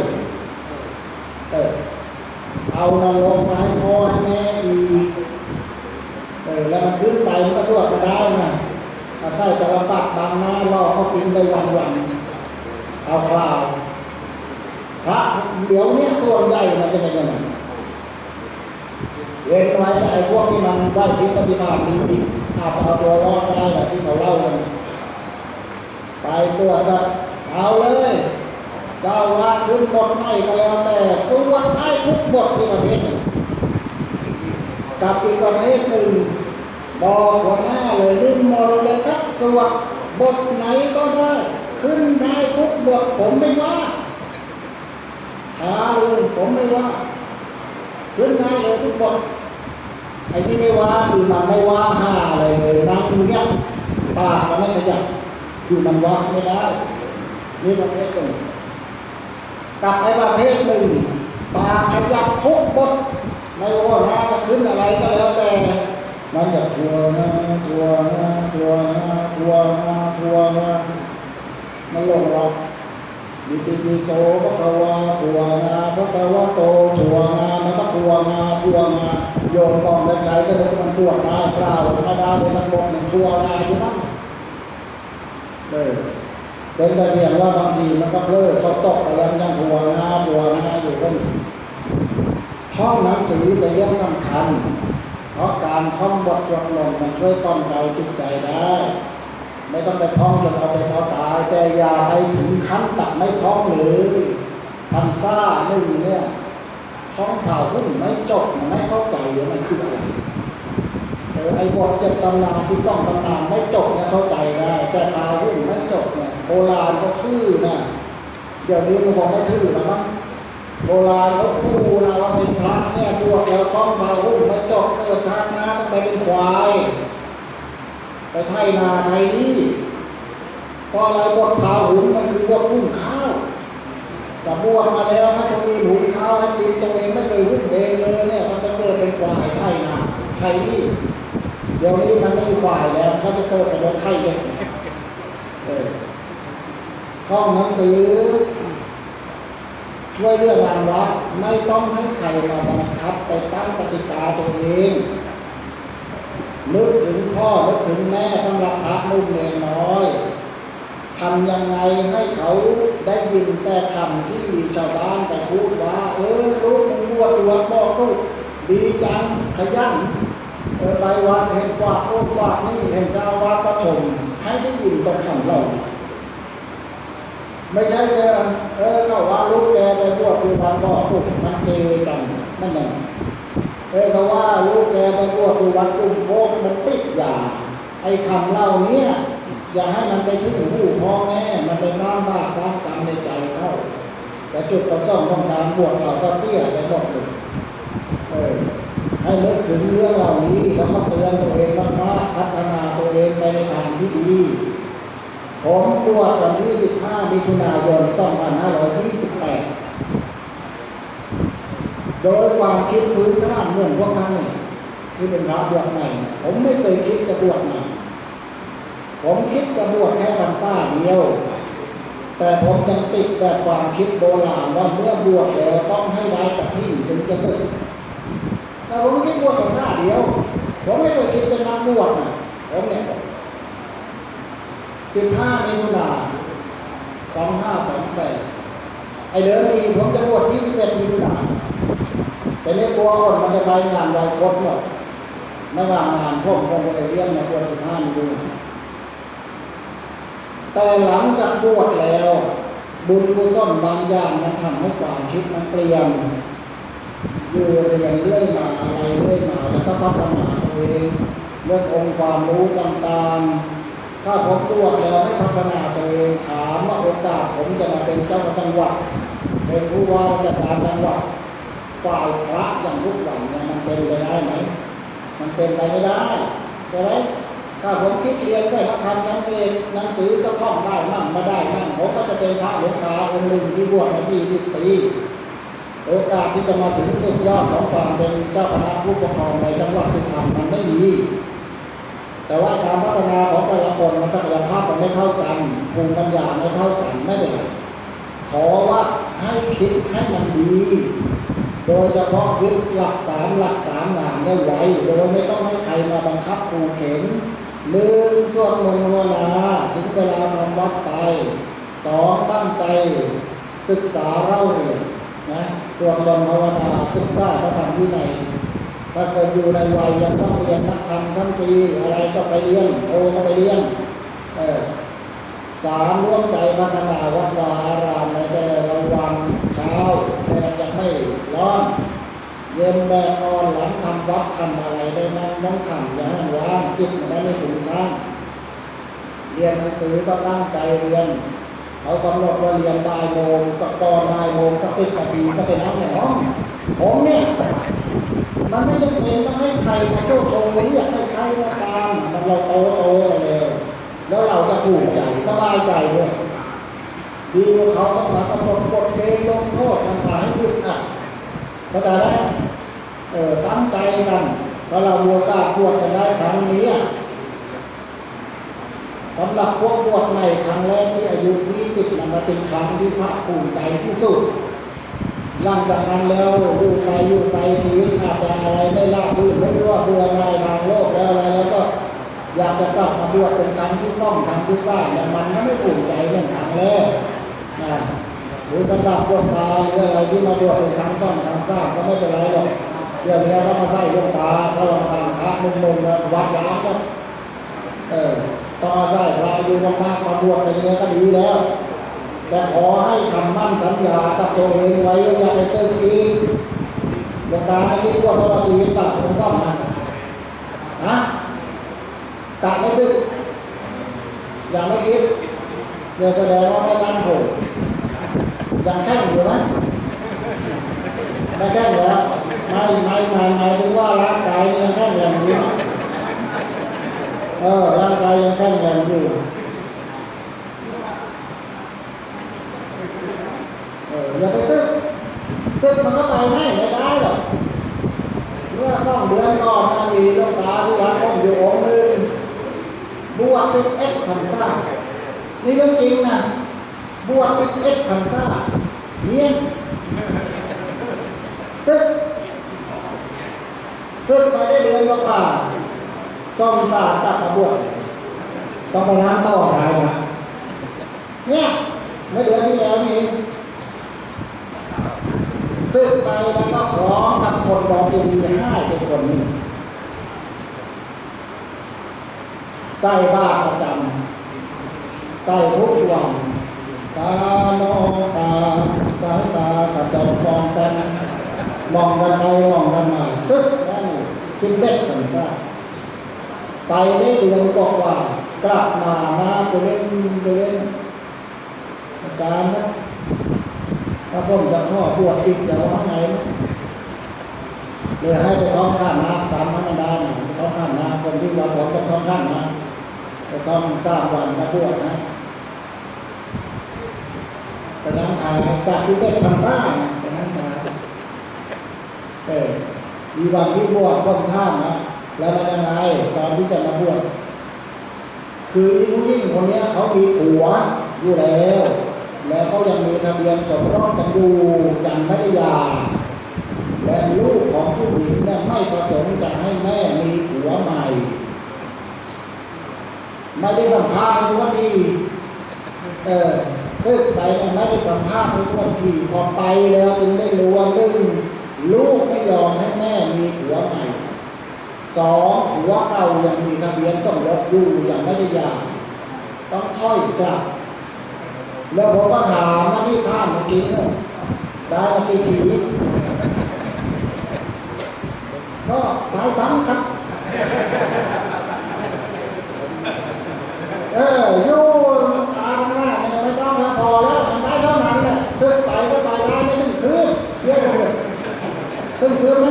เอานรกมาให้พ่อให้แม่อีกแล้วมันขึ้นไปมันก็สวดมาได้นะมาใส่ตะวันปัดบางหน้าล่อเขากินไปวันเอาคราวพระเดี๋ยวนี้ตัวใหญ่มันจะเป็นยังไงเว้นไว้ไอ้พวกที่มันไหว้พิปฏิบัตินี้ อาจจะเอาตัวรอดได้แบบที่เขาเล่ากันไปตรวจก็เอาเลยเจ้าว่าขึ้นบทไหนก็แล้วแต่ตรวจได้ทุกบทที่ประเภทหนึ่งกับอีกประเภทหนึ่งบอกหัวหน้าเลยลืมหมดเลยครับตรวจบทไหนก็ได้ขึ้นได้ทุกบทผมไม่ว่าช้าเลยผมไม่ว่าขึ้นได้เลยทุกบทไอ้ที่ไม่ว่าคือมันไม่ว่าห้าอะไรเลยนั่งเงียบปากมันไม่ขยับคือมันว่าไม่ได้นี่ประเภทหนึ่งกับไอ้ประเภทหนึ่งปากขยับทุกบทไม่ว่าหน้าจะขึ้นอะไรก็แล้วแต่มันจะกลัวนะกลัวนะกลัวนะกลัวนะกลัวนะมันหลงเราดิติปิโสพระคะวาผัวนาพระคะวะโตผัวนามันก็ผัวนาผัวนาโยมกองแบบไหนก็เลยมันสวดได้เปล่าไม่ได้เลยทั้งหมดหนึ่งผัวนาอยู่นั่นเป็นแต่เพียงว่าบางทีมันก็เพลิดเขาตกอะไรยังผัวนาอยู่ก็มีท่องหนังสือเป็นเรื่องสำคัญเพราะการท่องบทสวดมนต์มันช่วยกล่อมเราจิตใจได้ไม่ต้องไปท่องจนเอาไปเอาตายแต่อย่าไปถึงขั้นกับไม่ท่องเลยพันซ่าหนึ่งเนี่ยท่องเผ่าหุ้นไม่จบมันไม่เข้าใจมันคืออะไรไอ้บทเจ็ดตำนานที่ต้องตำนานไม่จบเนี่ยเข้าใจได้แต่เผ่าหุ้นไม่จบเนี่ยโบราณเขาทื่อนะเดี๋ยวนี้มันบอกไม่ทื่อแล้วมั้งโบราณเขาพูดนะว่าเป็นพระเนี่ยบวชแล้วท่องเผ่าหุ้นไม่จบเกิดทางน้ำไปเป็นควายไปไถนาไถนี่พออะไรบทเผาหุงมันคือบทหุงข้าวกับบวชมาแล้วให้คนอื่นหุงข้าวให้กินตัวเองไม่เคยหุงเองเลยเนี่ยมันจะเกิดเป็นควายไถนาไถนี่เดี๋ยวนี้มันไม่มีควายแล้วมันจะเกิดเป็นรถไถเด็กท่องหนังสือช่วยเรื่องงานวัดไม่ต้องให้ใครมาบังคับไปตั้งกติกาตัวเองนึกถึงพ่อนึกถึงแม่สำหรับพระนุ่มเนรน้อยทำยังไงให้เขาได้ยินแต่คำที่มีชาวบ้านไปพูดว่าลูกมึงบวชบอกลูกดีจังขยันไปวัดเห็นกวาดโอ้กวาดนี่เห็นเจ้าวัดก็ชมให้ได้ยินแต่คำเราไม่ใช่เขาว่าลูกแกไปบวชดูวันบอกลูกมันเกกันนั่นเองเขาว่าลูกแกไปบวชดูวัดกุมโคกมันติดยาไอ้คำเล่านี้อย่าให้มันไปถึงหูพ่อแม่มันไปสร้างบาปสร้างกรรมในใจเขาแต่จุดประสงค์ของการบวชเราก็เสียไปหมดเลยให้นึกถึงเรื่องเหล่านี้แล้วก็เตือนตัวเองมากๆพัฒนาตัวเองไปในทางที่ดีผมบวชวันที่15 มิถุนายน 2528โดยความคิดพื้นฐานเหมือนพวกนั้นเนี่ยที่เป็นพระบวชใหม่ผมไม่เคยคิดจะบวชใหม่ผมคิดจะบวชแค่พรรษาเดียวแต่ผมยังติดแบบความคิดโบราณว่าเมื่อบวชแล้วต้องให้ได้จากที่ถึงจะสึกแต่ผมคิดบวชพรรษาเดียวผมไม่เคยคิดเป็นนักบวชนะผมเนี่ย15 มิถุนายน 2528ไอ้เดิมนี้ผมจะบวช21 มิถุนายนแต่เรียกว่ามันจะไปงานไวโคตรหมดไม่ว่างานผมคงไปเรียนมาบวช15 มิถุนายนแต่หลังจากบวชแล้วบุญกุศลบางอย่างมันทำให้ความคิดมันเปลี่ยนเรียนเรื่อยมาอะไรเรื่อยมาแล้วก็พัฒนาตัวเองเรื่ององค์ความรู้ต่างๆถ้าผมบวชแล้วไม่พัฒนาตัวเองถามว่าโอกาสผมจะมาเป็นเจ้าจังหวัดเป็นผู้ว่าราชการจังหวัดฝ่ายพระอย่างทุกวันเนี่ยมันเป็นไปได้ไหมมันเป็นไปไม่ได้ใช่ไหมถ้าผมคิดเรียนแค่คำนั้นเองหนังสือก็ท่องได้มั่งมาได้มั่งผมก็จะเป็นพระหลวงตาองค์หนึ่งที่บวชมา20 ปีโอกาสที่จะมาถึงสุดยอดของความเป็นเจ้าคณะผู้ปกครองในจังหวัดที่ทำมันไม่มีแต่ว่าการพัฒนาของแต่ละคนมันศักยภาพมันไม่เท่ากันภูมิปัญญาไม่เท่ากันไม่เป็นไรขอว่าให้คิดให้มันดีโดยเฉพาะยึดหลัก3 งานได้ไว้โดยไม่ต้องให้ใครมาบังคับขู่เข็น1 สวดมนต์ภาวนาถึงเวลาทำวัดไป2 ตั้งใจศึกษาเล่าเรียนนะสวดมนต์ภาวนาศึกษาพระธรรมวินัย ถ้าเกิดอยู่ในวัยยังต้องเรียนนักธรรมทั้งปีอะไรก็ไปเรียนโตก็ไปเรียนสามร่วมใจพัฒนาวัดวาอารามในแต่ละวันเช้าแดดยังไม่ร้อนเย็นแดดอ่อนหลังทำวัดทำอะไรได้นั่งน้องทำอย่าให้ว่างจิตมันได้ไม่ฝุ่นซ่านเรียนหนังสือก็ตั้งใจเรียนเขากำหนดว่าเรียนบ่ายโมงก็ก่อนบ่ายโมงสัก10 นาทีก็ไปนั่งในห้องผมเนี่ยมันไม่จำเป็นต้องให้ใครมาโต้โต้เรียกให้ใครมาตามมันเราโตเลยแล้วเราจะภูมิใจสบายใจด้วยดีกว่าเขาต้องมากำหนดกฎเกณฑ์ลงโทษมันพาให้ยึดเข้าใจไหมตั้งใจกันเพราะเรามีโอกาสบวชกันได้ครั้งนี้สำหรับพวกบวชใหม่ครั้งแรกที่อายุ20มันเป็นครั้งที่ภาคภูมิใจที่สุดหลังจากนั้นแล้วอยู่ไปชีวิตอาจจะอะไรไม่ราบรื่นไม่รู้ว่าเบื่อหน่ายทางโลกแล้วอะไรแล้วก็อยากจะกลับมาบวชเป็นครั้งที่ต้องครั้งที่สร้างเนี่ยมันก็ไม่ภูมิใจเรื่องครั้งแรกนะหรือสำหรับพวกตาหรืออะไรที่มาบวชเป็นครั้งต้องครั้งสร้างก็ไม่เป็นไรหรอกเดี๋ยวนี้เขามาใส่ดวงตาเขาลองฟังพระนุ่มๆวัดร้างก็ต้องอาศัยพระอายุมากๆมาบวชอะไรเงี้ยก็ดีแล้วแต่ขอให้คำมั่นสัญญากับตัวเองไว้ว่าอย่าไปซื้ออีกดวงตาที่บวชตลอดชีวิตปากมันต้องนะกะไม่ซื้ออย่างไม่คิดเดี๋ยวแสดงว่าไม่มั่นคงอย่างแข้งอยู่ไหมไม่แข้งแล้วไม่ถึงว่าร่างกายยังแข้งแรงอยู่ร่างกายยังแข็งแรงอยู่อย่าไปซึกมันก็ไปให้ไม่ได้หรอกเมื่อต้องเดือนก่อนนะมีหลวงตาที่วัดผมอยู่องค์นึงบวช11 พรรษานี่เรื่องจริงนะบวช11 พรรษาเนี่ยซึกไปได้เดือนกว่าซ่อมสารกลับมาบวชต้องไปน้ำต่อท้ายนะเนี่ยเมื่อเดือนที่แล้วนี่ซึกไปแล้วก็พร้อมกับคนดองดีๆเป็นคนนึงใส่บาตรประจำใส่ทุกวันตาโนตาสายตากระจกมองกันไปมองกันมาซึกนั่น11 พรรษาไปได้เดือนกว่ากลับมาหน้าไปเล่นอาจารย์นะถ้าผมจะข้อบวชอีกจะว่าไงเลยให้ไปท้องข้ามน้ำ3 วันได้ท้องข้ามน้ำคนที่เราบอกจะท้องข้ามน้ำจะต้อง3 วันมาบวชนะไปนั่งถ่ายจาก11 พรรษาไปนั่งถ่ายดีวันที่บวชคนท่ามนะแล้วมันยังไงตอนที่จะมาบวชคือผู้หญิงคนนี้เขามีผัวอยู่แล้วก็ยังมีทะเบียนสมรสกันอยู่ยังไม่ได้หย่าและลูกของผู้หญิงเนี่ยไม่ประสงค์จะให้แม่มีผัวใหม่ไม่ได้สัมภาษณ์ว่าดีซึกไปเนี่ยไม่ได้สัมภาษณ์ว่าดีพอไปแล้วจึงได้รู้ว่าลูกไม่ยอมให้แม่มีผัวใหม่2ผัวเก่ายังมีทะเบียนสมรสอยู่ยังไม่ได้หย่าต้องถอยกลับแล้วผมก็ถามว่าที่ท่านเมื่อกี้เนี่ยได้มากี่ทีก็หลายครั้งครับอยู่ตาข้างหน้าเนี่ยไม่ต้องแล้วพอแล้วมันได้เท่านั้นแหละซึกไปก็ไปได้ไม่ถึงคืนเชื่อผมเลยถึงคืนไหม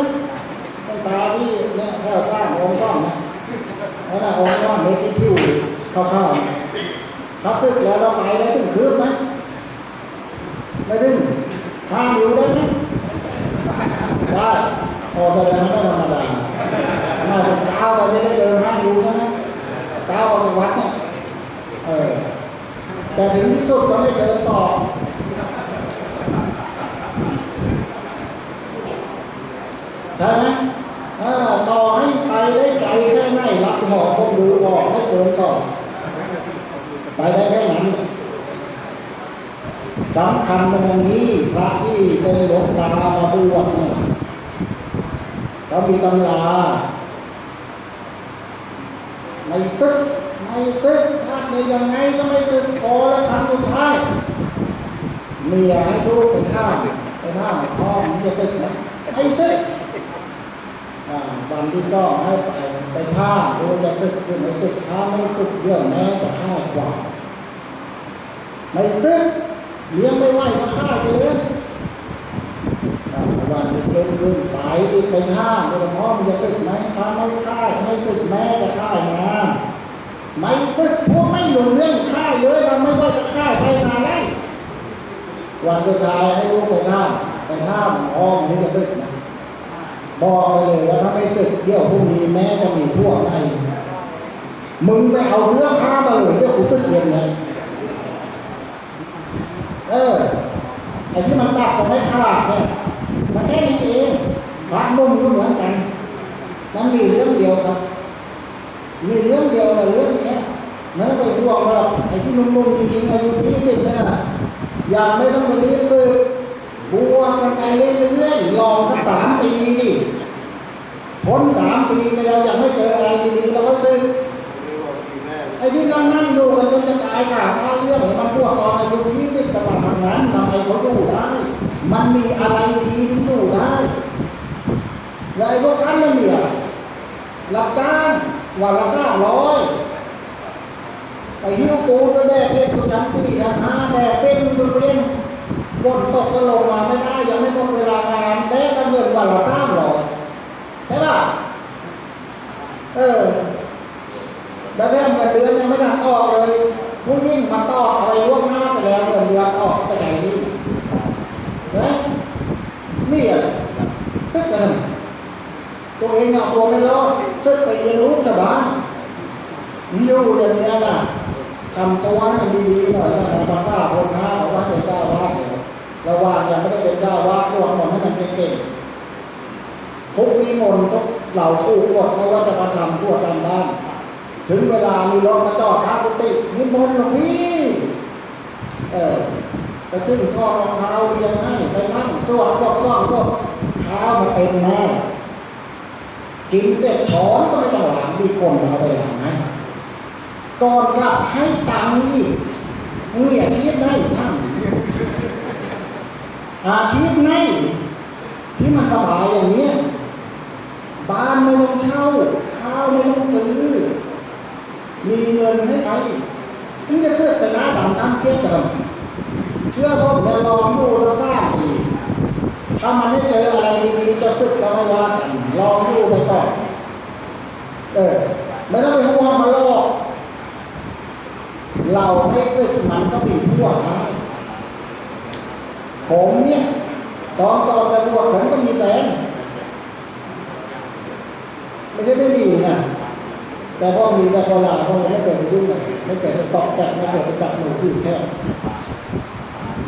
ตาที่เนี่ยแถวก้างองค์ก้อนนะแล้วนะองค์ก้อนเล็กที่ผิวเข้าทักซึกแล้วเราไปได้ถึงคืนไหมไม่ถึง5 นิ้วได้ไหมได้พอแสดงไม่ธรรมดามาถึง9เราไม่ได้เกิน5 นิ้วใช่ไหม9เอาไปวัดเนี่ยแต่ถึงที่สุดก็ไม่เกิน2ใช่ไหมต่อให้ไปได้ไกลแค่ไหนรับหอผมดูออกให้เกิน2ไปได้แค่นั้นสำคัญเป็นอย่างนี้พระที่เป็นหลวงตามาบวชเนี่ยก เขามีตำราไม่ซึกชาตินี้ยังไงก็ไม่ซึกพอแล้วทำสุดท้ายเมียให้ลูกไปท่าพ่อมันจะซึกไหมไม่ซึกวันที่สองให้ไปท่าดูจะซึกหรือไม่ซึกถ้าไม่ซึกเรื่องแม่จะฆ่ากว่าไม่ซึกเลี้ยงไม่ไหวก็ฆ่าไปเลยวันเล็กขึ้นไปอีกไปท่าดูพ่อมันจะซึกไหมถ้าไม่ฆ่าไม่ซึกแม่จะฆ่ามาไม่ซึกพวกไม่หลุดเรื่องฆ่าเลยเราไม่ว่าจะฆ่าไปมาได้วันสุดท้ายให้ลูกไปท่าพ่อมันจะซึกนะบอกไปเลยว่าถ้าไม่ตึกเดี๋ยวพรุ่งนี้แม่จะมีพวกไอ้มึงไปเอาเสื้อผ้ามาเลยเดี๋ยวกูตึกเย็นเลยไอ้ที่มันตัดจะไม่ขาดเนี่ยมันแค่นี้เองรักนุ่มก็เหมือนกันมันมีเรื่องเดียวครับมีเรื่องเดียวเลยเรื่องนี้มันไปพวกเราไอ้ที่นุ่มๆจริงๆอายุ20นะอย่างไม่ต้องไปเรียนเลยบวชกันไปเรื่อยๆลองสัก3 ปีพ้น3 ปีไปเรายังไม่เจออะไรดีๆเราก็ซื้อไอ้ที่นั่งดูกันจนจะตายขาดเรื่องมันพวกตอนอายุ20ประมาณนั้นทำไมเขาดูได้มันมีอะไรดีที่ดูได้แล้วไอ้พวกนั้นเนี่ยรับจ้างวันละ900ไปหิ้วปูนไปแบกเล่นชั้น4 ชั้น 5แดกเป็นเล่นฝนตกก็ลงมาไม่ได้ยังไม่หมดเวลางานได้ก็เงินวันละ300ใช่ป่ะแล้วแค่เงินเดือนยังไม่ได้ออกเลยผู้ยิ่งมาต่ออะไรล่วงหน้าแต่แล้วเงินเดือนออกไปไหนนี่นะนี่ซึกกันตัวเองเอาตัวไม่รอดซึกไปเรียนรู้ชาวบ้านอยู่อย่างนี้นะทำตัวให้มันดีๆหน่อยนะภาษาคนหน้าเขาว่าเป็นเจ้าวาดเนี่ยระหว่างยังไม่ได้เป็นเจ้าวาดสวดมนต์ให้มันเก่งๆทุกนิมนต์ทุกเหล่าผู้บวชไม่ว่าจะมาทำชั่วตามบ้านถึงเวลามีรถมาจอดข้างกุฏินิมนต์หลวงพี่ไปถึงก็รองเท้าเรียงให้ไปนั่งสวดก็เท้ามาเต็มแม่กินเสร็จช้อนก็ไม่ต้องล้างมีคนมาไปล้างให้ก่อนกลับให้ตังค์อีกเนี่ยคิดได้ท่านอาชีพไหนที่มันสบายอย่างนี้บ้านไม่ต้องเช่าข้าวไม่ต้องซื้อมีเงินให้ใครมันจะเชื่อไปหน้าดำน้ำเพี้ยนกันเชื่อผมในลองดูแล้วได้อีกถ้ามันไม่เจออะไรดีๆจะสึกก็ไม่ว่ากันลองดูไปก่อนไม่ต้องไปห่วงมันหรอกเราไม่สึกมันก็มีพวกได้ผมเนี่ยตอนจะบวชผมก็มีแฟนไม่ใช่ไม่มีนะแต่พอมีแต่พอลาพอไม่เกิดไปยุ่งกันไม่เกิดไปเกาะแตะไม่เกิดไปจับมือถือแค่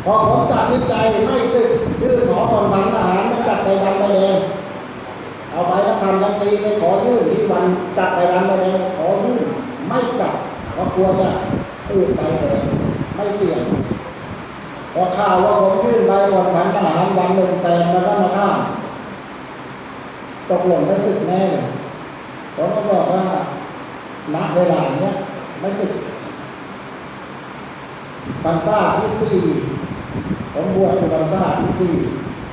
พอผมตัดสินใจไม่สึกยื่นขอผ่อนผันทหารไม่จัดไปดำไปแดงเอาไปแล้วทำยันปีไปขอยื่นที่วันจัดไปดำไปแดงขอยื่นไม่จับเพราะกลัวจะพูดไปแต่ไม่เสี่ยงพอข่าวว่าผมยื่นใบผ่อนผันทหารวันหนึ่งแฟนแล้วก็มาท่าตกลงไม่สึกแน่เลยผมก็บอกว่าณเวลาเนี้ยไม่สึกพรรษาที่4ผมบวชในพรรษาที่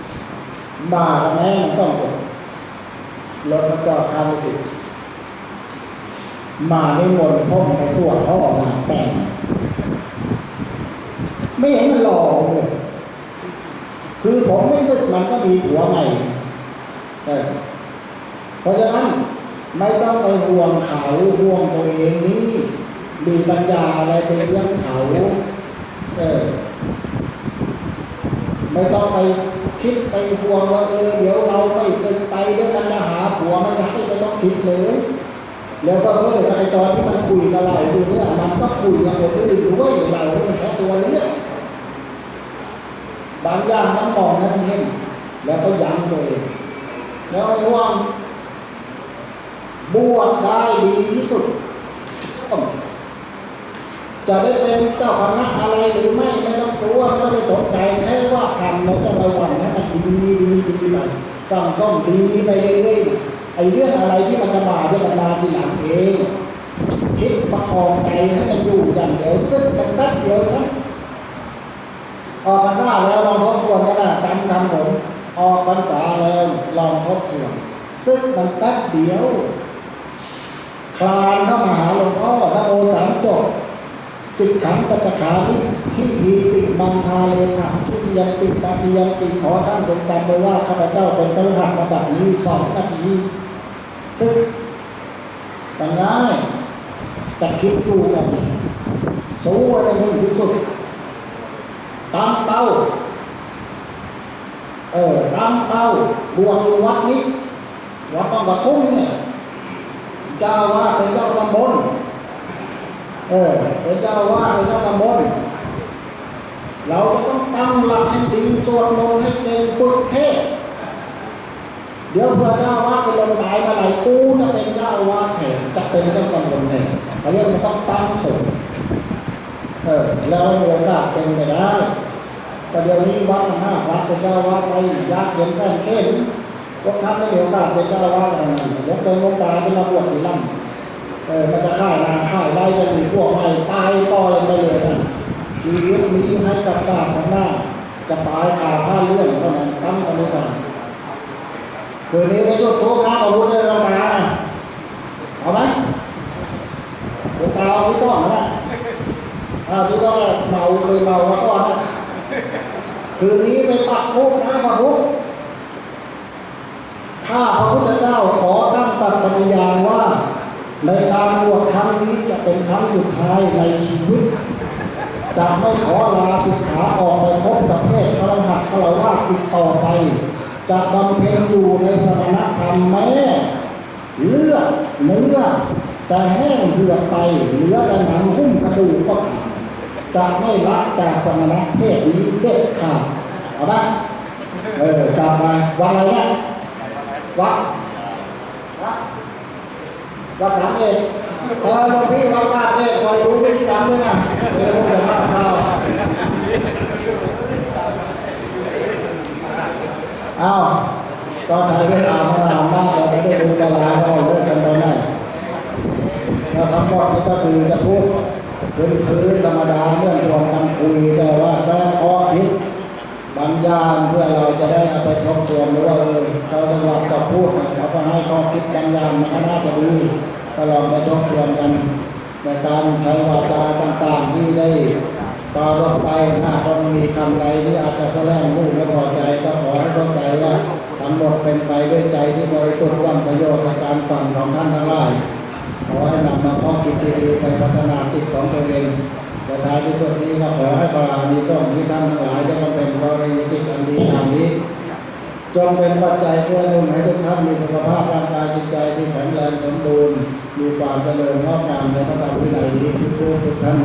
4มากับแม่มันต้องผมรถมาจอดข้างกุฏิมาในมนต์พ่มไปสวดพ่องานแต่งไม่เห็นมันหล่อเลยคือผมไม่สึกมันก็มีผัวใหม่เพราะฉะนั้นไม่ต้องไปห่วงเขาห่วงตัวเองนี่มีปัญญาอะไรไปเลี้ยงเขาไม่ต้องไปคิดไปห่วงว่าเดี๋ยวเราไม่สึกไปเดี๋ยวมันจะหาผัวไม่ได้ไม่ต้องคิดเลยแล้วก็ไอ้ตอนที่มันคุยกับเราดูเนี่ยมันก็คุยกับคนอื่นด้วยเรามันแค่ตัวเลี้ยงบางอย่างมันมองนะมันเห็นแล้วก็ยั้งตัวเองแล้วไอ้ห่วงบวชได้ดีที่สุดจะได้เป็นเจ้าคณะอะไรหรือไม่ต้อง กลัวไม่ต้องไปสนใจแค่ว่าทำในแต่ละวันให้มันดีไปสั่งซ่อมดีไปเรื่อยๆไอ้เรื่องอะไรที่มันจะมาทีหลังเองคิดประคองใจให้มันอยู่อย่างเดียวซึ่งกันแป๊บเดียวนะออกพรรษาแล้วลองทบทวนกันนะจำคำผมออกพรรษาแล้วลองทบทวนซึ่งมันแป๊บเดียวคลานเข้ามาหาหลวงพ่อนะโมสามจบสิกขังปัจจขามิทิฏฐิติมังทาเลขะทุติยัมปิตาปิยัมปิขอท่านจงจำไว้ว่าข้าพเจ้าเป็นคฤหัสถ์มาแบบนี้2 นาทีตึ๊กมันง่ายแต่คิดดูกันสู้ไว้ให้ถึงที่สุดตามเป้าตามเป้าบวชอยู่วัดนี้วัดบางปะทุ่งเนี่ยเจ้าว่าเป็นเจ้าตำบลเป็นเจ้าว่าเป็นเจ้าตำบลเราจะต้องตั้งหลักให้ดีสวดมนต์ให้เก่งฝึกเทศเดี๋ยวเพื่อเจ้าว่าไปลงตายมาไหนกูจะเป็นเจ้าว่าแทนจะเป็นเจ้าตำบลแทนเขาเรียกมันต้องตั้งถูกแล้วมีโอกาสเป็นไปได้แต่เดี๋ยวนี้วัดมันน่ารักเป็นเจ้าว่าไปยากเย็นแสนเข็ญพวกท่านไม่มีโอกาสเป็นเจ้าว่าอะไรลงเต็มลงตาจะมาบวชที่ล่ำมันจะฆ่านาฆ่าไล่จะมีพวกใหม่ตายต่อยไปเลยนะชีวิตนี้ให้กับตาของหน้าจะตายขาผ้าเลื่อนเท่านั้นตั้งเอาไว้ก่อนคืนนี้ไปจุดทูบน้ำอาวุธในเราตาเอาไหมดวงตาเอาที่ก้อนนะที่ก้อนเมาเคยเมาแล้วก้อนนะคืนนี้ไปปักทูบน้ำอาวุธข้าพระพุทธเจ้าขอตั้งสัตย์ปฏิญาณว่าในการบวชครั้งนี้จะเป็นครั้งสุดท้ายในชีวิตจะไม่ขอลาสิกขาออกไปพบกับเพศฆราวาสอีกต่อไปจะบำเพ็ญอยู่ในสมณธรรมแม้เลือดเนื้อจะแห้งเหือดไปเหลือแต่หนังหุ้มกระดูกก็จะไม่ละจากสมณเพศนี้เด็ดขาดเอาไหมจำไปวันอะไรเนี่ยวัดถามเองหลวงพี่วัดกาเองคอยรู้พฤติกรรมด้วยนะพวกเด็กบ้านเขาก็ใช้เวลามานานมากเราไม่ได้ดูตารางว่าเลิกกันตอนไหนแล้วทั้งหมดนี่ก็คือจะพูดพื้นธรรมดาเรื่องรวมกันคุยแต่ว่าแทรกข้อคิดบางอย่างเพื่อเราจะได้เอาไปทบทวนว่าเราจะรับกับพูดเขาก็ให้ข้อคิดบางอย่างมันน่าจะดีก็ลองไปทบทวนกันในการใช้วาจาต่างๆที่ได้ปรารภไปถ้ามันมีคำใดที่อาจจะแสดงผู้ไม่พอใจก็ขอให้เข้าใจว่าทั้งหมดเป็นไปด้วยใจที่บริสุทธิ์หวังประโยชน์ในการฟังของท่านทั้งหลายขอให้นำมาข้อคิดดีๆไปพัฒนาจิตของตัวเองแต่ท้ายที่สุดนี้ก็ขอให้บารมีต้นที่ท่านทั้งหลายจะมาเป็นกรณีติอันดีตามนี้จงเป็นปัจจัยเพื่อหนุนให้ทุกท่านมีสุขภาพร่างกายจิตใจที่แข็งแรงสมบูรณ์มีความเจริญงอกงามในพระธรรมวินัยนี้ทุกท่าน